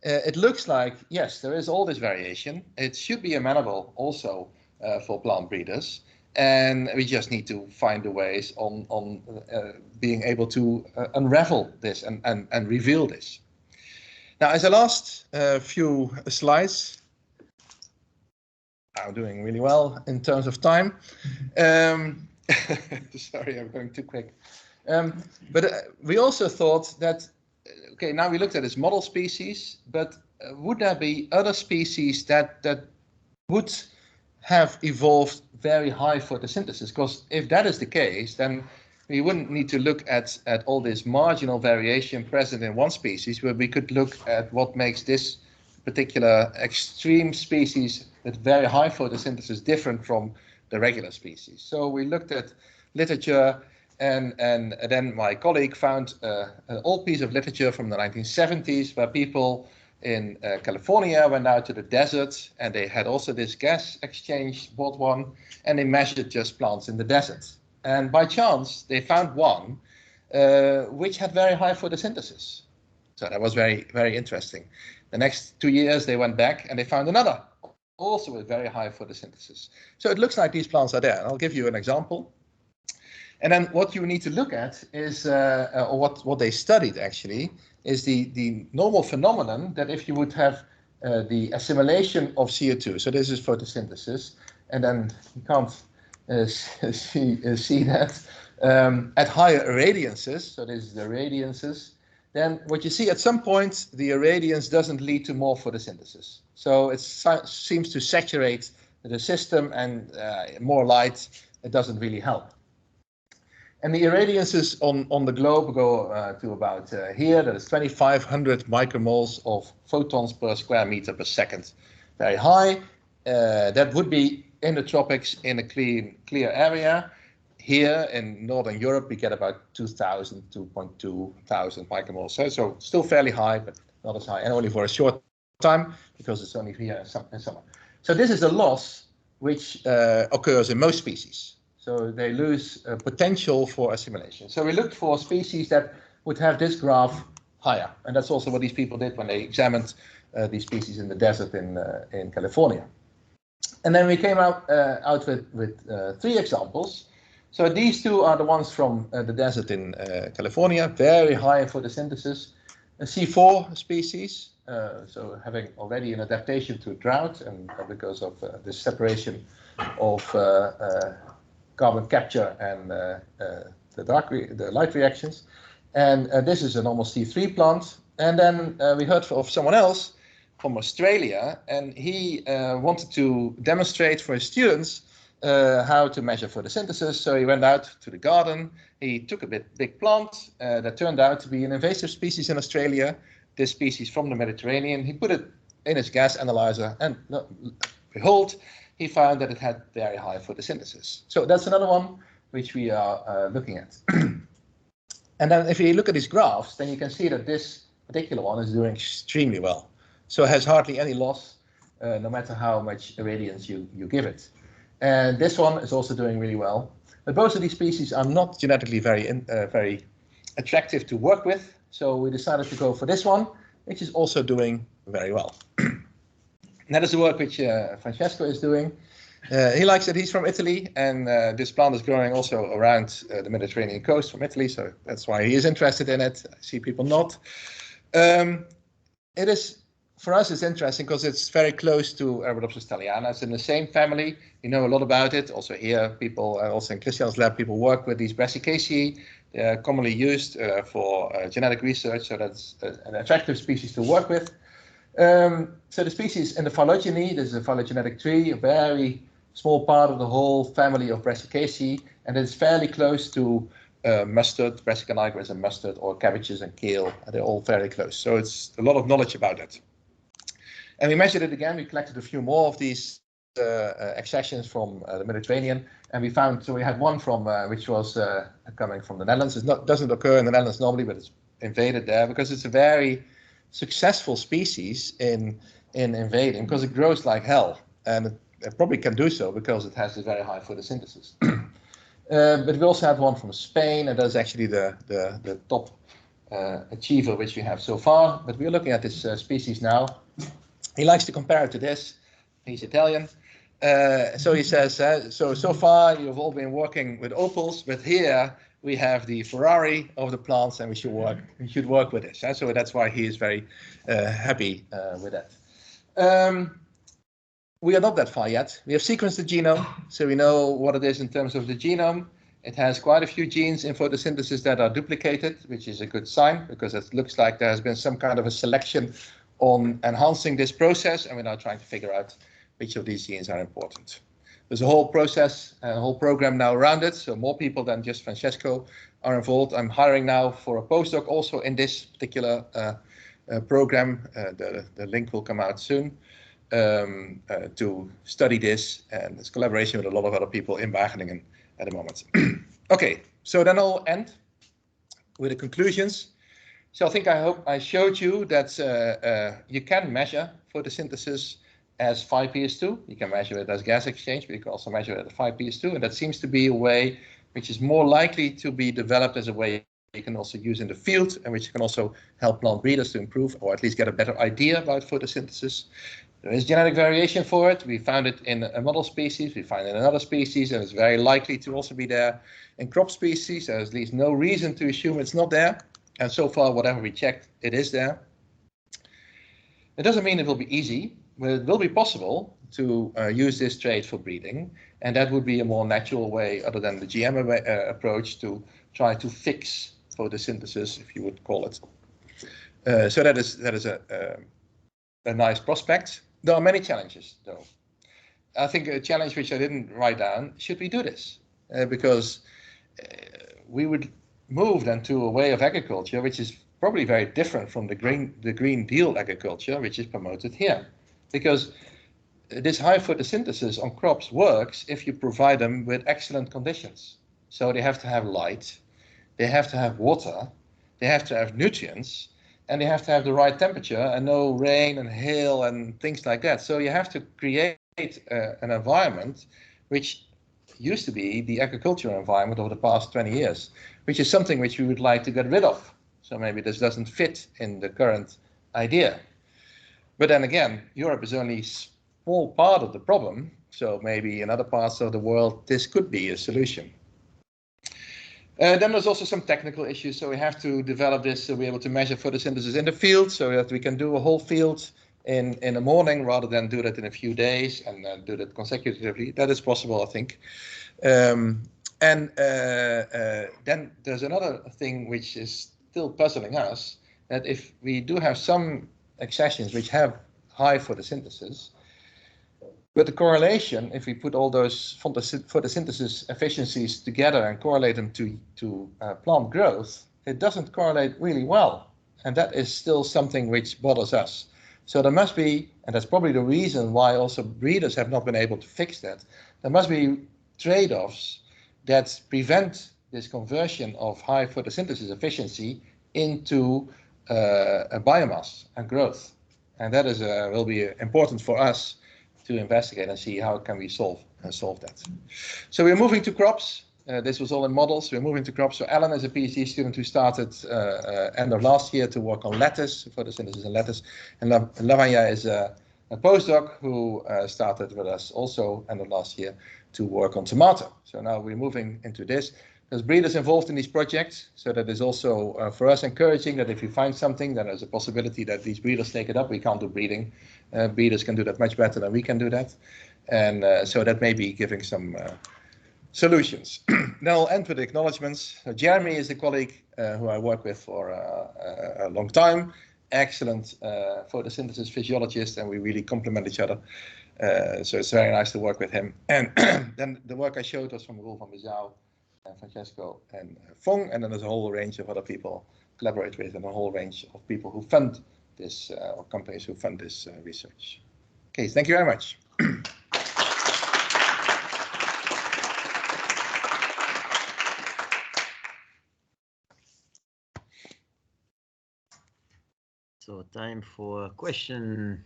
it looks like, yes, there is all this variation. It should be amenable also for plant breeders. And we just need to find the ways on being able to unravel this and reveal this. Now, as a last few slides, I'm doing really well in terms of time. Sorry, I'm going too quick. But we also thought that, okay, now we looked at this model species, but would there be other species that would have evolved very high photosynthesis? Because if that is the case, then we wouldn't need to look at all this marginal variation present in one species, where we could look at what makes this particular extreme species with very high photosynthesis different from the regular species. So we looked at literature, and then my colleague found an old piece of literature from the 1970s where people in California went out to the desert, and they had also this gas exchange bought one, and they measured just plants in the desert. And by chance, they found one which had very high photosynthesis. So that was very, very interesting. The next 2 years, they went back and they found another, also with very high photosynthesis. So it looks like these plants are there. I'll give you an example. And then what you need to look at is, or what they studied actually, is the normal phenomenon that if you would have the assimilation of CO2, so this is photosynthesis, and then you can't see that, at higher irradiances, so this is the irradiances, then what you see at some point, the irradiance doesn't lead to more photosynthesis. So it seems to saturate the system, and more light, it doesn't really help. And the irradiances on the globe go to about here. That is 2,500 micromoles of photons per square meter per second. Very high. That would be in the tropics in a clear area. Here in Northern Europe, we get about 2,000, 2,200 micromoles. So still fairly high, but not as high, and only for a short time because it's only here in summer. So this is a loss which occurs in most species. So they lose potential for assimilation. So we looked for species that would have this graph higher, and that's also what these people did when they examined these species in the desert in California. And then we came out with 3 examples. So these 2 are the ones from the desert in California, very high in photosynthesis. A C4 species, so having already an adaptation to drought, and because of the separation of carbon capture and the light reactions. And this is a normal C3 plant. And then we heard of someone else from Australia, and he wanted to demonstrate for his students how to measure photosynthesis. So he went out to the garden. He took a big plant that turned out to be an invasive species in Australia, this species from the Mediterranean. He put it in his gas analyzer, and behold, he found that it had very high photosynthesis. So that's another one which we are looking at. And then if you look at these graphs, then you can see that this particular one is doing extremely well. So it has hardly any loss, no matter how much irradiance you give it. And this one is also doing really well. But both of these species are not genetically very attractive to work with. So we decided to go for this one, which is also doing very well. And that is the work which Francesco is doing. He likes it. He's from Italy, and this plant is growing also around the Mediterranean coast from Italy, so that's why he is interested in it. I see people not. It is, for us, it's interesting because it's very close to Arabidopsis thaliana. It's in the same family. You know a lot about it. Also here, people, also in Christian's lab, people work with these Brassicaceae. They are commonly used for genetic research, so that's an attractive species to work with. So the species in the phylogeny, this is a phylogenetic tree, a very small part of the whole family of Brassicaceae, and it's fairly close to mustard, Brassica nigra is a mustard, or cabbages and kale, and they're all very close. So it's a lot of knowledge about it. And we measured it again, we collected a few more of these accessions from the Mediterranean, and we found, so we had one from, which was coming from the Netherlands. It doesn't occur in the Netherlands normally, but it's invaded there because it's a very successful species in invading, because it grows like hell, and it probably can do so because it has a very high photosynthesis. But we also had one from Spain, and that's actually the top achiever which we have so far. But we're looking at this species now. He likes to compare it to this. He's Italian. So he says, so far you've all been working with opals, but here we have the Ferrari of the plants, and we should work with this. So that's why he is very happy with that. We are not that far yet. We have sequenced the genome, so we know what it is in terms of the genome. It has quite a few genes in photosynthesis that are duplicated, which is a good sign, because it looks like there has been some kind of a selection on enhancing this process, and we're now trying to figure out which of these genes are important. There's a whole process, a whole program now around it, so more people than just Francesco are involved. I'm hiring now for a postdoc also in this particular program. The link will come out soon. To study this, and it's collaboration with a lot of other people in Wageningen at the moment. Okay, so then I'll end with the conclusions. So I hope I showed you that you can measure photosynthesis as 5PS2. You can measure it as gas exchange, but you can also measure it at 5PS2, and that seems to be a way which is more likely to be developed as a way you can also use in the field, and which can also help plant breeders to improve, or at least get a better idea about photosynthesis. There is genetic variation for it. We found it in a model species, we find it in another species, and it's very likely to also be there in crop species. There's at least no reason to assume it's not there. And so far, whatever we checked, it is there. It doesn't mean it will be easy, but it will be possible to use this trait for breeding. And that would be a more natural way, other than the GM approach, to try to fix photosynthesis, if you would call it. So that is a nice prospect. There are many challenges, though. I think a challenge which I didn't write down, should we do this? Because we would move then to a way of agriculture which is probably very different from the Green Deal agriculture which is promoted here. Because this high photosynthesis on crops works if you provide them with excellent conditions. So they have to have light, they have to have water, they have to have nutrients, and they have to have the right temperature and no rain and hail and things like that. So you have to create an environment which used to be the agricultural environment over the past 20 years, which is something which we would like to get rid of. So maybe this doesn't fit in the current idea. But then again, Europe is only a small part of the problem. So maybe in other parts of the world, this could be a solution. Then there's also some technical issues. So we have to develop this to be able to measure photosynthesis in the field, so that we can do a whole field in a morning rather than do that in a few days and do that consecutively. That is possible, I think. Then there's another thing which is still puzzling us, that if we do have some accessions which have high photosynthesis, but the correlation, if we put all those photosynthesis efficiencies together and correlate them to plant growth, it doesn't correlate really well. And that is still something which bothers us. So there must be, and that's probably the reason why also breeders have not been able to fix that, there must be trade-offs that prevent this conversion of high photosynthesis efficiency into a biomass and growth. And that is will be important for us to investigate and see how can we solve that. So we're moving to crops. This was all in models. We're moving to crops. So Alan is a PhD student who started end of last year to work on lettuce, photosynthesis in lettuce. And Lavanya is a postdoc who started with us also end of last year to work on tomato. So now we're moving into this. There's breeders involved in these projects, so that is also for us encouraging that if you find something, then there's a possibility that these breeders take it up. We can't do breeding. Breeders can do that much better than we can do that. And so that may be giving some solutions. Then I'll end with acknowledgements. Jeremy is a colleague who I work with for a long time excellent photosynthesis physiologist, and we really complement each other. So it's very nice to work with him. And then the work I showed was from Roel van Bezouw, Francesco, and Fong, and then there's a whole range of other people collaborate with, and a whole range of people who fund this, or companies who fund this research. Okay, thank you very much. So time for a question,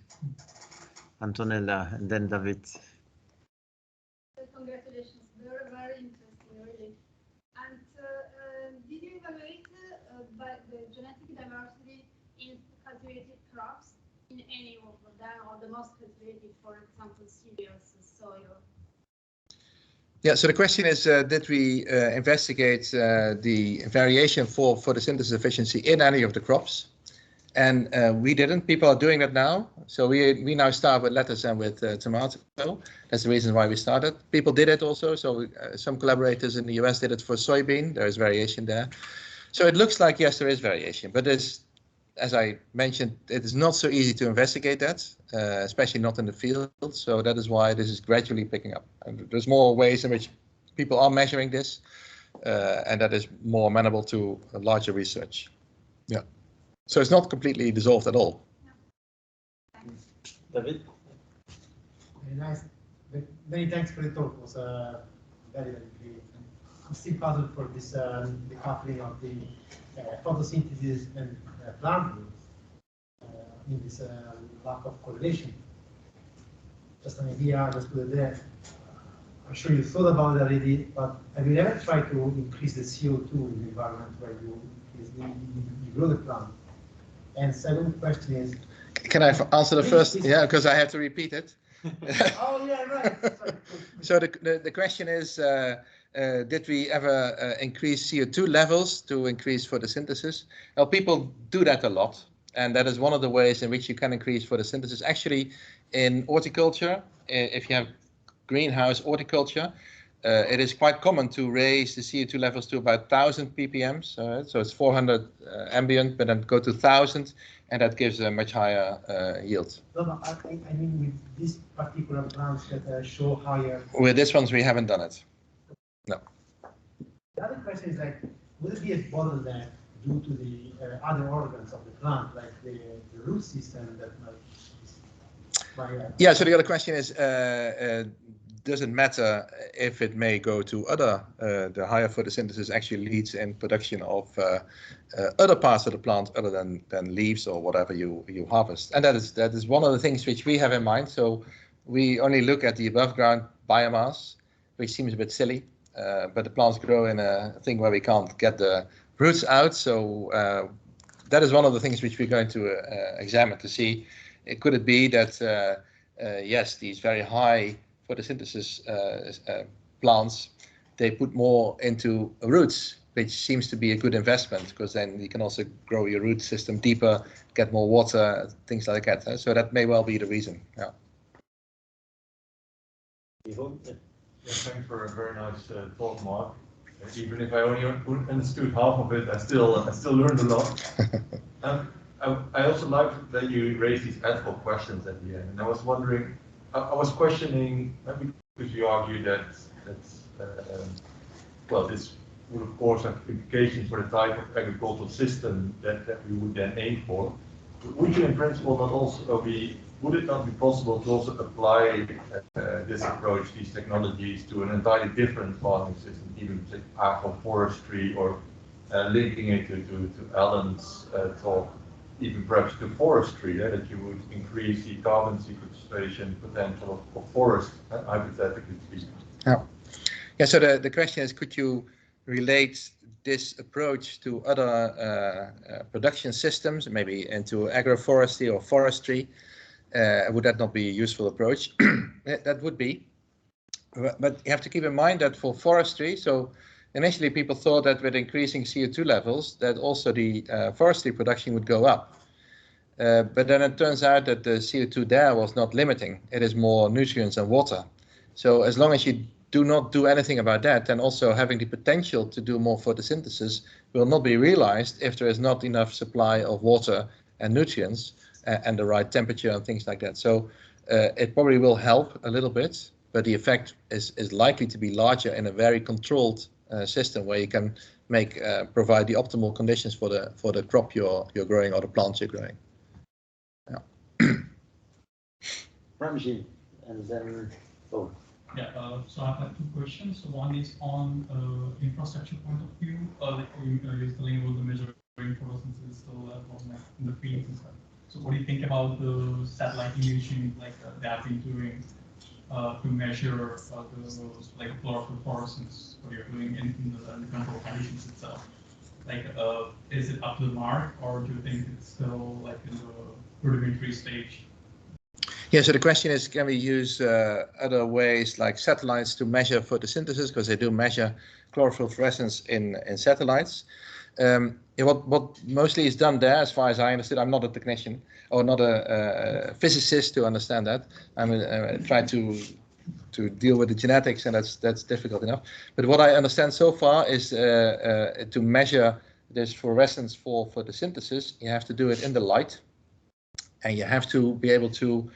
Antonella, and then David. Congratulations, very, very interesting, really. And did you evaluate by the genetic diversity in cultivated crops, in any of them, or the most cultivated, for example, cereals, soy? Yeah, so the question is, did we investigate the variation for photosynthesis efficiency in any of the crops? And we didn't. People are doing that now. So we now start with lettuce and with tomato. That's the reason why we started. People did it also. So some collaborators in the US did it for soybean. There is variation there. So it looks like, yes, there is variation. But there's, as I mentioned, it is not so easy to investigate that, especially not in the field. So that is why this is gradually picking up. And there's more ways in which people are measuring this. And that is more amenable to larger research. Yeah. So it's not completely dissolved at all. David? Very nice. Many thanks for the talk. It was very, very great. I'm still puzzled for this decoupling of the photosynthesis and plant growth in this lack of correlation. Just an idea, just put it there. I'm sure you thought about it already, but have you ever tried to increase the CO2 in the environment where you grow the plant? And second question is... Can I answer the first? Yeah, because I have to repeat it. Oh, yeah, right. Sorry. So the question is, did we ever increase CO2 levels to increase photosynthesis? Well, people do that a lot. And that is one of the ways in which you can increase photosynthesis. Actually, in horticulture, if you have greenhouse horticulture, it is quite common to raise the CO2 levels to about 1,000 ppm. So it's 400 ambient, but then go to 1,000, and that gives a much higher yield. No, I mean with these particular plants that show higher... With this ones, we haven't done it. No. The other question is, like, would it be a bottleneck due to the other organs of the plant, like the root system that might... Yeah, so the other question is, doesn't matter if it may go to other, the higher photosynthesis actually leads in production of other parts of the plant other than leaves or whatever you harvest. And that is one of the things which we have in mind. So we only look at the above ground biomass, which seems a bit silly, but the plants grow in a thing where we can't get the roots out. So that is one of the things which we're going to examine to see, could it be that, yes, these very high photosynthesis plants, they put more into roots, which seems to be a good investment, because then you can also grow your root system deeper, get more water, things like that. So that may well be the reason. Yeah. Thanks for a very nice talk, Mark. Even if I only understood half of it, I still learned a lot. I also like that you raised these ethical questions at the end, and I was wondering. I was questioning, because you argue that well, this would of course have implications for the type of agricultural system that we would then aim for. Would you, in principle, not also would it not be possible to also apply this approach, these technologies, to an entirely different farming system, even say agroforestry, or linking it to Alan's talk, even perhaps to forestry, that you would increase the carbon sequestration potential of forest, hypothetically speaking. Yeah. So the question is, could you relate this approach to other production systems, maybe into agroforestry or forestry? Would that not be a useful approach? That would be. But you have to keep in mind that for forestry, so initially people thought that with increasing CO2 levels, that also the forestry production would go up. But then it turns out that the CO2 there was not limiting. It is more nutrients and water. So as long as you do not do anything about that, then also having the potential to do more photosynthesis will not be realized if there is not enough supply of water and nutrients and the right temperature and things like that. So it probably will help a little bit, but the effect is likely to be larger in a very controlled system where you can provide the optimal conditions for the crop you're growing or the plants you're growing. Yeah. Ramji, and then Paul. Yeah, so I have two questions. So one is on infrastructure point of view, like you're telling about the measuring photosynthesis in the fields and stuff. So what do you think about the satellite imaging, like they have been doing to measure those like chlorophyll fluorescence, what you're doing in the control conditions itself? Like, is it up to the mark, or do you think it's still like in the rudimentary stage? Yeah, so the question is, can we use other ways like satellites to measure photosynthesis, because they do measure chlorophyll fluorescence in satellites. What mostly is done there, as far as I understood, I'm not a technician or not a physicist to understand that. I'm trying to deal with the genetics, and that's difficult enough. But what I understand so far is to measure this fluorescence for photosynthesis, you have to do it in the light, and you have to be able to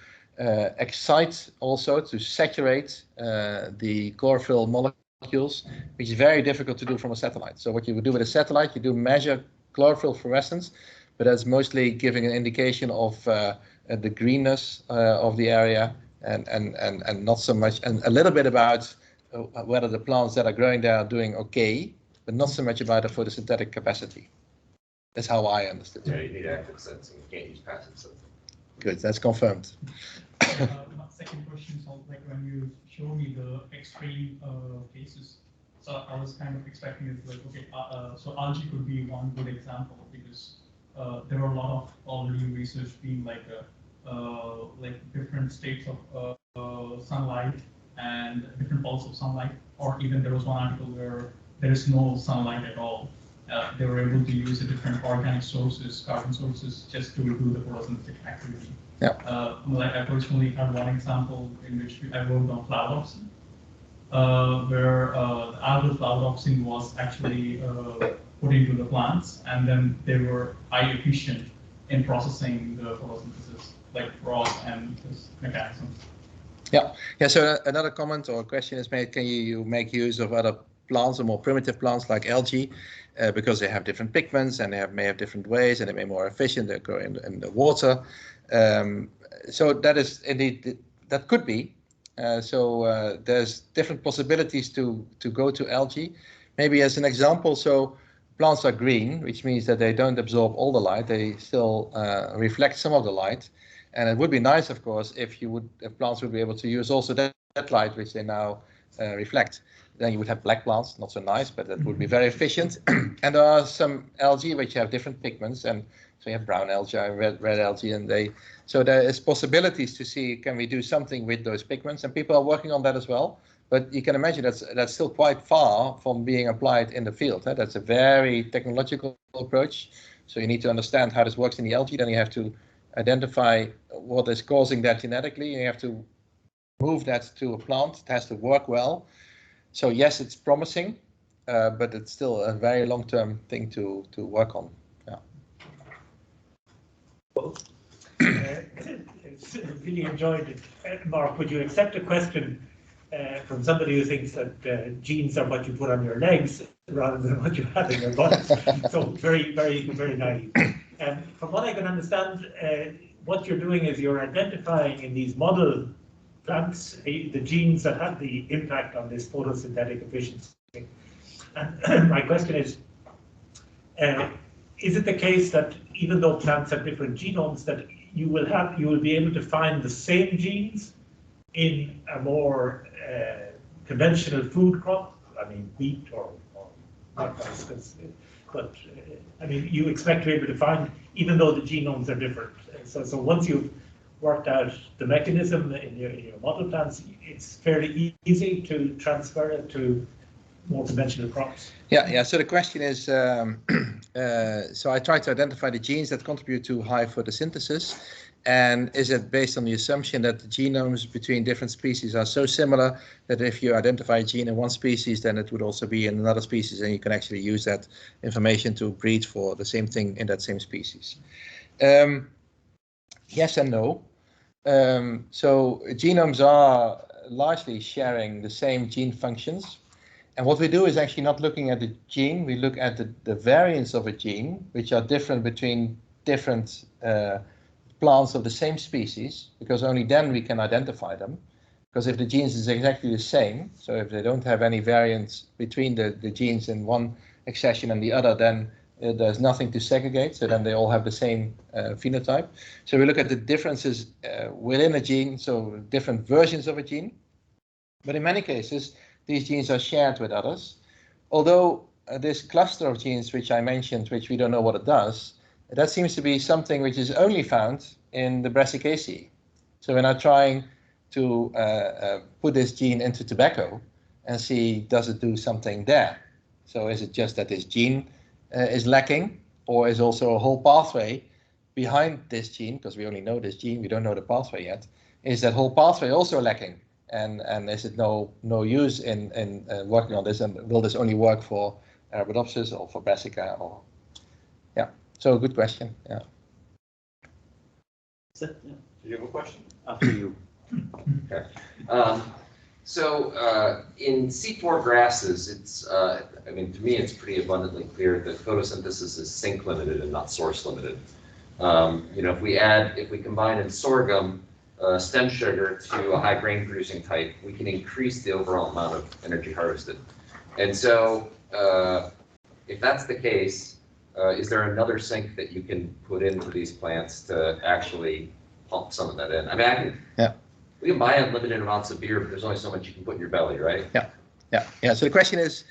excite also to saturate the chlorophyll molecules, which is very difficult to do from a satellite. So what you would do with a satellite, you do measure chlorophyll fluorescence, but that's mostly giving an indication of the greenness of the area and not so much, and a little bit about whether the plants that are growing there are doing okay, but not so much about the photosynthetic capacity. That's how I understood it. Yeah, you need active sensing. You can't use passive sensing. Good, that's confirmed. My second question is also like when you show me the extreme cases. So I was kind of expecting it like, okay, so algae could be one good example, because there are a lot of already research being like different states of sunlight and different pulse of sunlight, or even there was one article where there is no sunlight at all. They were able to use different organic sources, carbon sources, just to do the photosynthetic activity. Yeah. Like I personally had one example in which I worked on phlodoxin, where the algal phlodoxin was actually put into the plants, and then they were high efficient in processing the photosynthesis, like raw and this mechanism. Yeah. So another comment or question is made: can you make use of other plants or more primitive plants like algae, because they have different pigments and they may have different ways and they may be more efficient. They grow in the water. So that is indeed, that could be. There's different possibilities to go to algae. Maybe as an example, so plants are green, which means that they don't absorb all the light. They still reflect some of the light. And it would be nice, of course, if plants would be able to use also that light which they now reflect. Then you would have black plants, not so nice, but that would be very efficient. And there are some algae which have different pigments, and so you have brown algae, red algae, and so there is possibilities to see, can we do something with those pigments, and people are working on that as well. But you can imagine that's still quite far from being applied in the field. That's a very technological approach. So you need to understand how this works in the algae. Then you have to identify what is causing that genetically. You have to move that to a plant. It has to work well. So yes, it's promising, but it's still a very long-term thing to work on. Yeah. Really enjoyed it. Mark, would you accept a question from somebody who thinks that genes are what you put on your legs rather than what you have in your body? So very, very, very naive. From what I can understand, what you're doing is you're identifying in these model plants the genes that have the impact on this photosynthetic efficiency. And my question is it the case that even though plants have different genomes, that you will be able to find the same genes in a more conventional food crop? I mean, wheat or not rice, but I mean, you expect to be able to find, even though the genomes are different. So once you've worked out the mechanism in your model plants, it's fairly easy to transfer it to more conventional crops. Yeah. So the question is, so I try to identify the genes that contribute to high photosynthesis, and is it based on the assumption that the genomes between different species are so similar that if you identify a gene in one species, then it would also be in another species, and you can actually use that information to breed for the same thing in that same species. Yes and no. So genomes are largely sharing the same gene functions. And what we do is actually not looking at the gene, we look at the variants of a gene, which are different between different plants of the same species, because only then we can identify them. Because if the genes is exactly the same, so if they don't have any variants between the genes in one accession and the other, then there's nothing to segregate, so then they all have the same phenotype. So we look at the differences within a gene, so different versions of a gene. But in many cases, these genes are shared with others. Although this cluster of genes which I mentioned, which we don't know what it does, that seems to be something which is only found in the Brassicaceae. So we're now trying to put this gene into tobacco and see, does it do something there? So is it just that this gene is lacking, or is also a whole pathway behind this gene, because we only know this gene, we don't know the pathway yet, is that whole pathway also lacking? And is it no use in working on this, and will this only work for Arabidopsis or for Brassica? Or yeah, so good question. Yeah. Do you have a question? After you. Okay. So in C4 grasses, it's, I mean, to me, it's pretty abundantly clear that photosynthesis is sink limited and not source limited. You know, if we combine in sorghum stem sugar to a high grain producing type, we can increase the overall amount of energy harvested. And so if that's the case, is there another sink that you can put into these plants to actually pump some of that in? I mean, we can buy unlimited amounts of beer, but there's only so much you can put in your belly, right? Yeah. So the question is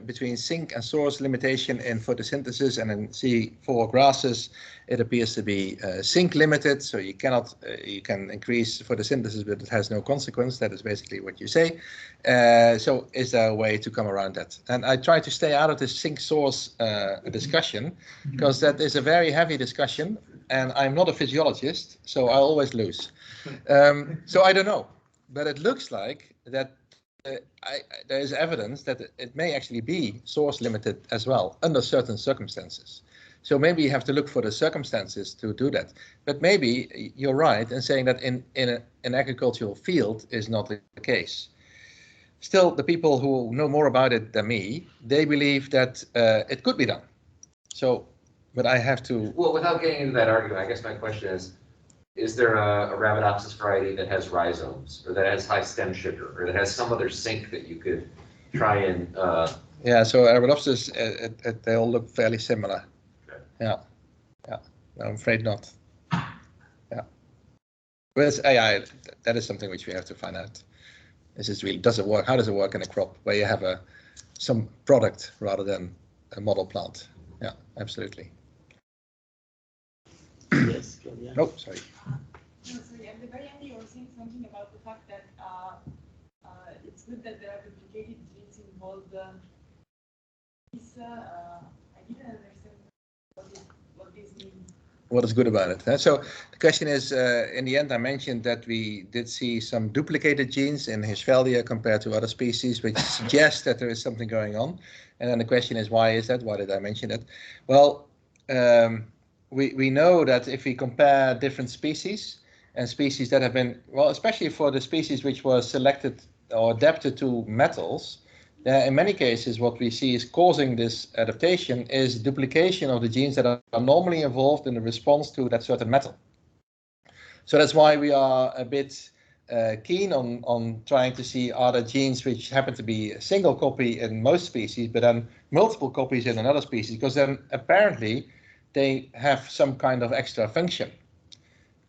between sink and source limitation in photosynthesis, and in C4 grasses, it appears to be sink limited. So you cannot, you can increase photosynthesis, but it has no consequence. That is basically what you say. So is there a way to come around that? And I try to stay out of this sink source discussion, because that is a very heavy discussion, and I'm not a physiologist, so I always lose. So I don't know, but it looks like that there is evidence that it may actually be source limited as well under certain circumstances. So maybe you have to look for the circumstances to do that. But maybe you're right in saying that in an agricultural field is not the case. Still, the people who know more about it than me, they believe that it could be done. So, but I have to... Well, without getting into that argument, I guess my question is there a Arabidopsis variety that has rhizomes, or that has high stem sugar, or that has some other sink that you could try and... Yeah, so Arabidopsis, they all look fairly similar. Okay. Yeah. No, I'm afraid not. Yeah. But it's AI, that is something which we have to find out. This is really, does it work? How does it work in a crop where you have some product rather than a model plant? Yeah, absolutely. Yes, Claudia. Oh, sorry. No, sorry, at the very end you were saying something about the fact that it's good that there are duplicated genes involved. I didn't understand what this means. What is good about it? So the question is, in the end, I mentioned that we did see some duplicated genes in Hirschfeldia compared to other species, which suggests that there is something going on. And then the question is, why is that? Why did I mention that? Well, we know that if we compare different species and species that have been, well, especially for the species which were selected or adapted to metals, in many cases what we see is causing this adaptation is duplication of the genes that are normally involved in the response to that certain metal. So that's why we are a bit keen on trying to see are there genes which happen to be a single copy in most species, but then multiple copies in another species, because then apparently they have some kind of extra function.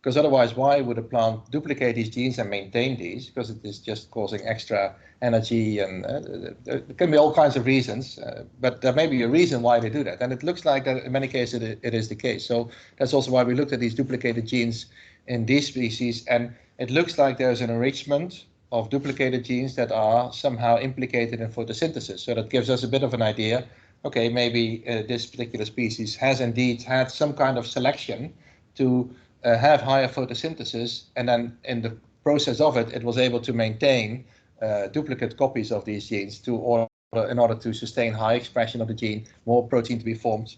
Because otherwise, why would a plant duplicate these genes and maintain these? Because it is just causing extra energy, and there can be all kinds of reasons, but there may be a reason why they do that. And it looks like that in many cases it is the case. So that's also why we looked at these duplicated genes in these species, and it looks like there's an enrichment of duplicated genes that are somehow implicated in photosynthesis. So that gives us a bit of an idea. Okay, maybe this particular species has indeed had some kind of selection to have higher photosynthesis, and then in the process of it, it was able to maintain duplicate copies of these genes in order to sustain high expression of the gene, more protein to be formed.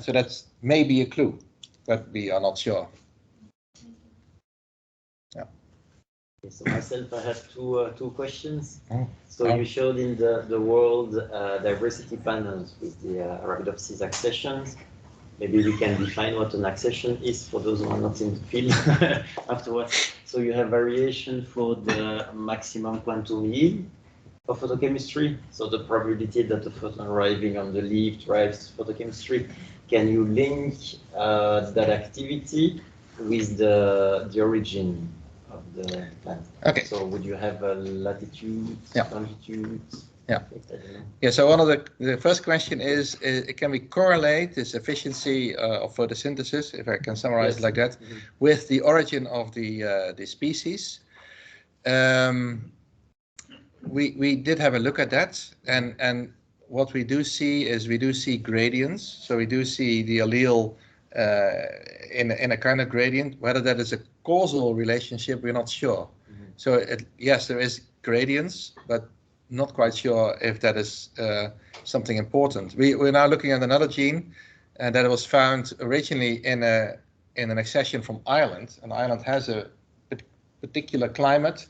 So that's maybe a clue. but we are not sure. Yeah. Okay, so myself, I have two questions. Oh. So you showed in the world diversity panels with the Arabidopsis accessions. Maybe we can define what an accession is for those who are not in the field afterwards. So you have variation for the maximum quantum yield of photochemistry. So the probability that the photon arriving on the leaf drives photochemistry. Can you link that activity with the origin of the plant? Okay. So would you have a latitude, longitude? Yeah. Yeah. So one of the first question is can we correlate this efficiency of photosynthesis, if I can summarize it like that, with the origin of the species? We did have a look at that, and what we do see is we do see gradients. So we do see the allele in a kind of gradient. Whether that is a causal relationship, we're not sure. So yes, there is gradients, but not quite sure if that is something important. We're now looking at another gene that was found originally in an accession from Ireland. And Ireland has a particular climate.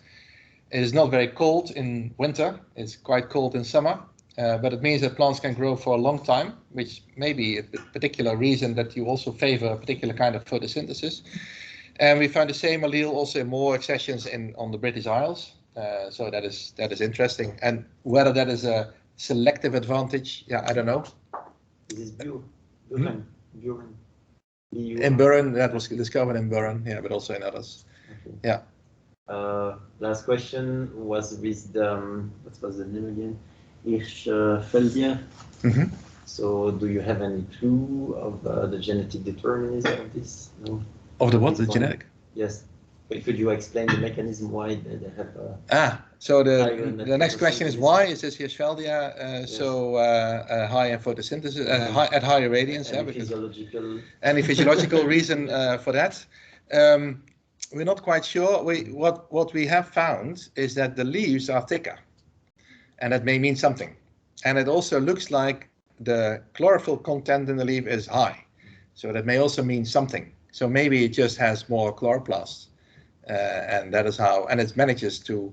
It is not very cold in winter. It's quite cold in summer. But it means that plants can grow for a long time, which may be a particular reason that you also favor a particular kind of photosynthesis. And we found the same allele also in more accessions on the British Isles. So that is interesting. And whether that is a selective advantage, yeah, I don't know. This is Buren. In Buren, that was discovered in Buren, yeah, but also in others. Okay. Yeah. Last question was with the, what was the name again? Hirschfelder. So do you have any clue of the genetic determinism of this? No? Of the what? The genetic? Yes. But could you explain the mechanism why they have so the next question is why is this Hirschfeldia so high in photosynthesis, at higher radiance? Any physiological reason for that? We're not quite sure. What we have found is that the leaves are thicker, and that may mean something. And it also looks like the chlorophyll content in the leaf is high, so that may also mean something. So maybe it just has more chloroplasts. And that is how, and it manages to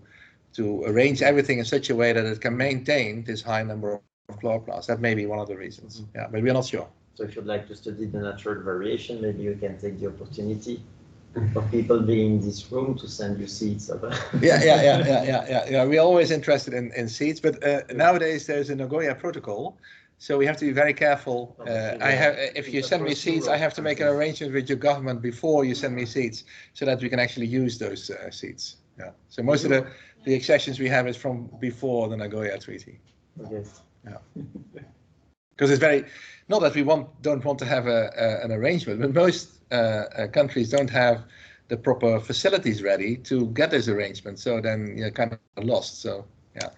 arrange everything in such a way that it can maintain this high number of chloroplasts. That may be one of the reasons. Yeah, but we're not sure. So if you'd like to study the natural variation, maybe you can take the opportunity of people being in this room to send you seeds of Yeah. We're always interested in seeds, but nowadays there's a Nagoya protocol. So we have to be very careful. If you send me seeds, I have to make an arrangement with your government before you send me seeds, so that we can actually use those seeds. Yeah. So most of the accessions we have is from before the Nagoya Treaty. Okay. Yeah. Because it's very, not that we don't want to have an arrangement, but most countries don't have the proper facilities ready to get this arrangement. So then you're kind of lost. So yeah.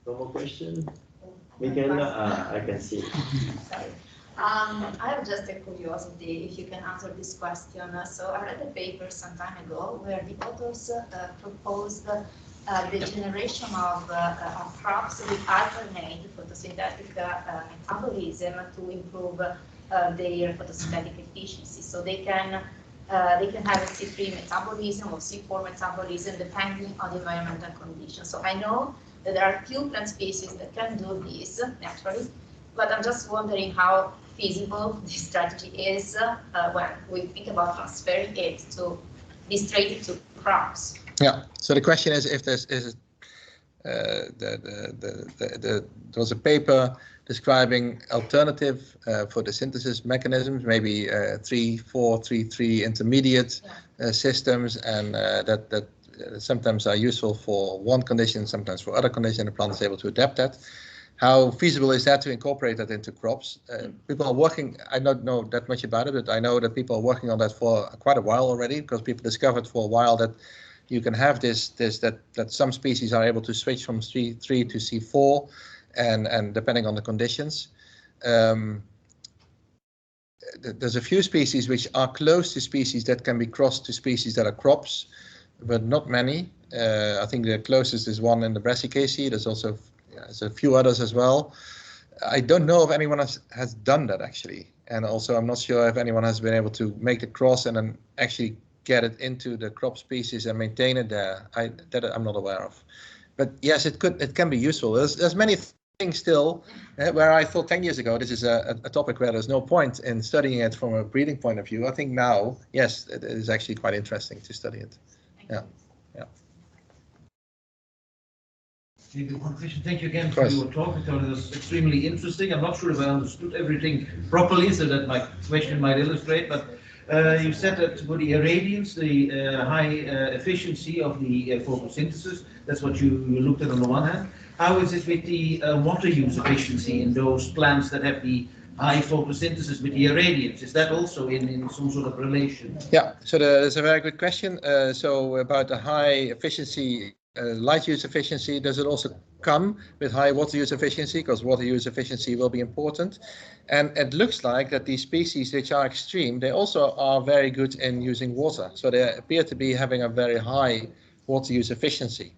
No more question? Michael, I can see. Sorry. I have just a curiosity if you can answer this question. So I read a paper some time ago where the authors proposed the generation of crops with alternate photosynthetic metabolism to improve their photosynthetic efficiency. So they can have a C3 metabolism or C4 metabolism depending on the environmental conditions. So I know that there are few plant species that can do this naturally, but I'm just wondering how feasible this strategy is when we think about transferring it to be straight to crops. Yeah. So the question is if there was a paper describing alternative photosynthesis mechanisms, maybe 3-4-3-3 intermediate systems, and that sometimes are useful for one condition, sometimes for other conditions. The plant is able to adapt that. How feasible is that to incorporate that into crops? People are working, I don't know that much about it, but I know that people are working on that for quite a while already, because people discovered for a while that you can have that some species are able to switch from C3 to C4, and depending on the conditions. There's a few species which are close to species that can be crossed to species that are crops, but not many. I think the closest is one in the Brassicaceae. There's also a few others as well. I don't know if anyone has done that actually. And also I'm not sure if anyone has been able to make the cross and then actually get it into the crop species and maintain it there. That I'm not aware of. But yes, it can be useful. There's many things still where I thought 10 years ago this is a topic where there's no point in studying it from a breeding point of view. I think now, yes, it is actually quite interesting to study it. Yeah. Maybe one question. Thank you again for your talk. I thought it was extremely interesting. I'm not sure if I understood everything properly, so that my question might illustrate, but you said that for the irradiance, the high efficiency of the photosynthesis, that's what you looked at on the one hand. How is it with the water use efficiency in those plants that have the high photosynthesis with the irradiance? Is that also in some sort of relation? Yeah, so that's a very good question. So about the high efficiency, light use efficiency, does it also come with high water use efficiency? Because water use efficiency will be important. And it looks like that these species which are extreme, they also are very good in using water. So they appear to be having a very high water use efficiency.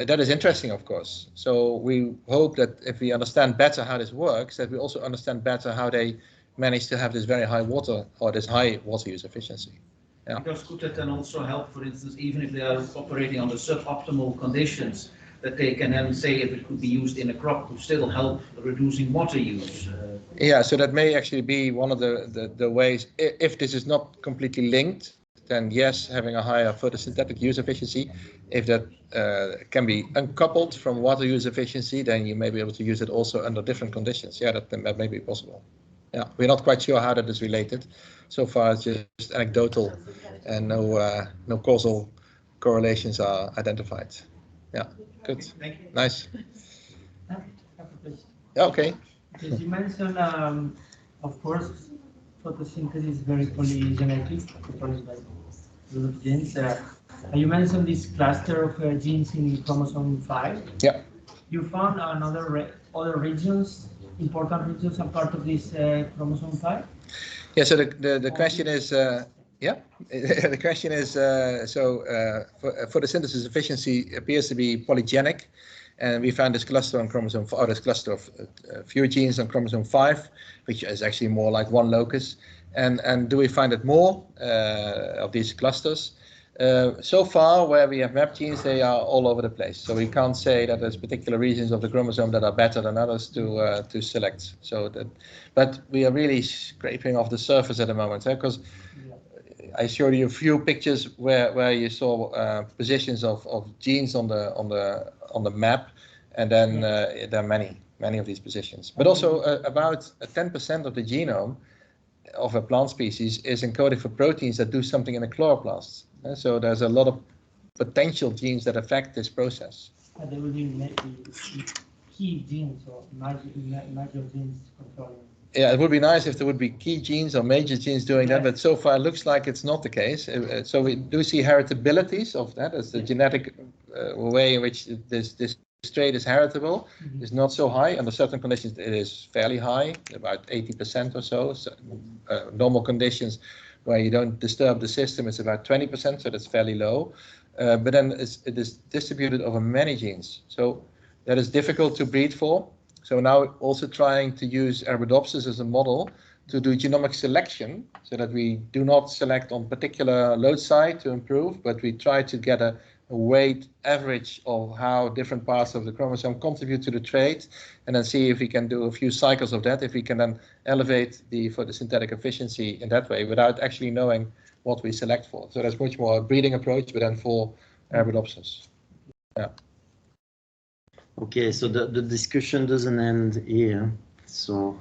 That is interesting, of course. So we hope that if we understand better how this works, that we also understand better how they manage to have this very high water or this high water use efficiency. Yeah. Because could that then also help, for instance, even if they are operating under suboptimal conditions, that they can then say if it could be used in a crop to still help reducing water use? Yeah, so that may actually be one of the ways, if this is not completely linked, then yes, having a higher photosynthetic use efficiency. If that can be uncoupled from water use efficiency, then you may be able to use it also under different conditions. Yeah, that may be possible. Yeah, we're not quite sure how that is related. So far, it's just anecdotal, and no causal correlations are identified. Yeah, good. Thank you. Nice. Yeah, okay. As you mentioned, of course, photosynthesis is very polygenetic, controlled by a lot of genes. You mentioned this cluster of genes in chromosome 5. Yeah. You found other regions, important regions, are part of this chromosome 5? Yeah, so the question is, yeah, the question is, photosynthesis efficiency appears to be polygenic, and we found this cluster on chromosome, or this cluster of few genes on chromosome 5, which is actually more like one locus. And do we find it more of these clusters? So far, where we have mapped genes, they are all over the place. So we can't say that there's particular regions of the chromosome that are better than others to select. So that, but we are really scraping off the surface at the moment, because I showed you a few pictures where you saw positions of genes on the map, and then there are many of these positions. But also about 10% of the genome of a plant species is encoded for proteins that do something in the chloroplasts. So there's a lot of potential genes that affect this process. There will be key genes or major genes controlling. Yeah, it would be nice if there would be key genes or major genes doing that, but so far it looks like it's not the case. So we do see heritabilities of that as the genetic way in which this trait is heritable is not so high. Under certain conditions it is fairly high, about 80% or so. Normal conditions where you don't disturb the system, it's about 20%, so that's fairly low. But then it is distributed over many genes. So that is difficult to breed for. So now also trying to use Arabidopsis as a model to do genomic selection so that we do not select on particular loci to improve, but we try to get a weight average of how different parts of the chromosome contribute to the trait, and then see if we can do a few cycles of that, if we can then elevate the photosynthetic efficiency in that way without actually knowing what we select for. So that's much more a breeding approach, but then for Arabidopsis. Yeah. Okay, so the discussion doesn't end here. So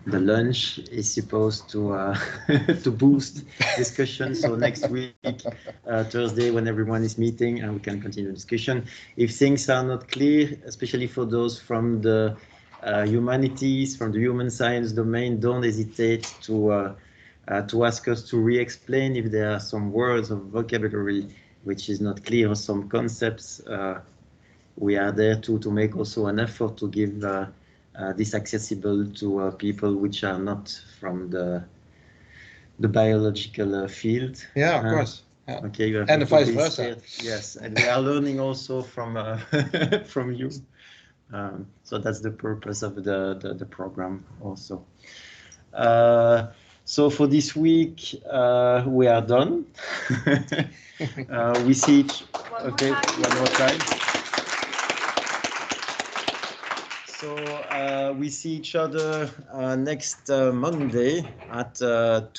the lunch is supposed to to boost discussion. So next week, Thursday, when everyone is meeting, and we can continue discussion. If things are not clear, especially for those from the humanities, from the human science domain, don't hesitate to ask us to re-explain if there are some words or vocabulary which is not clear, or some concepts. We are there to make also an effort to give this accessible to people which are not from the biological field. Yeah, of course. Yeah. Okay, you have and vice versa. Yes, and we are learning also from from you. So that's the purpose of the program also. So for this week, we are done. We see each, okay, one more time. So we see each other next Monday at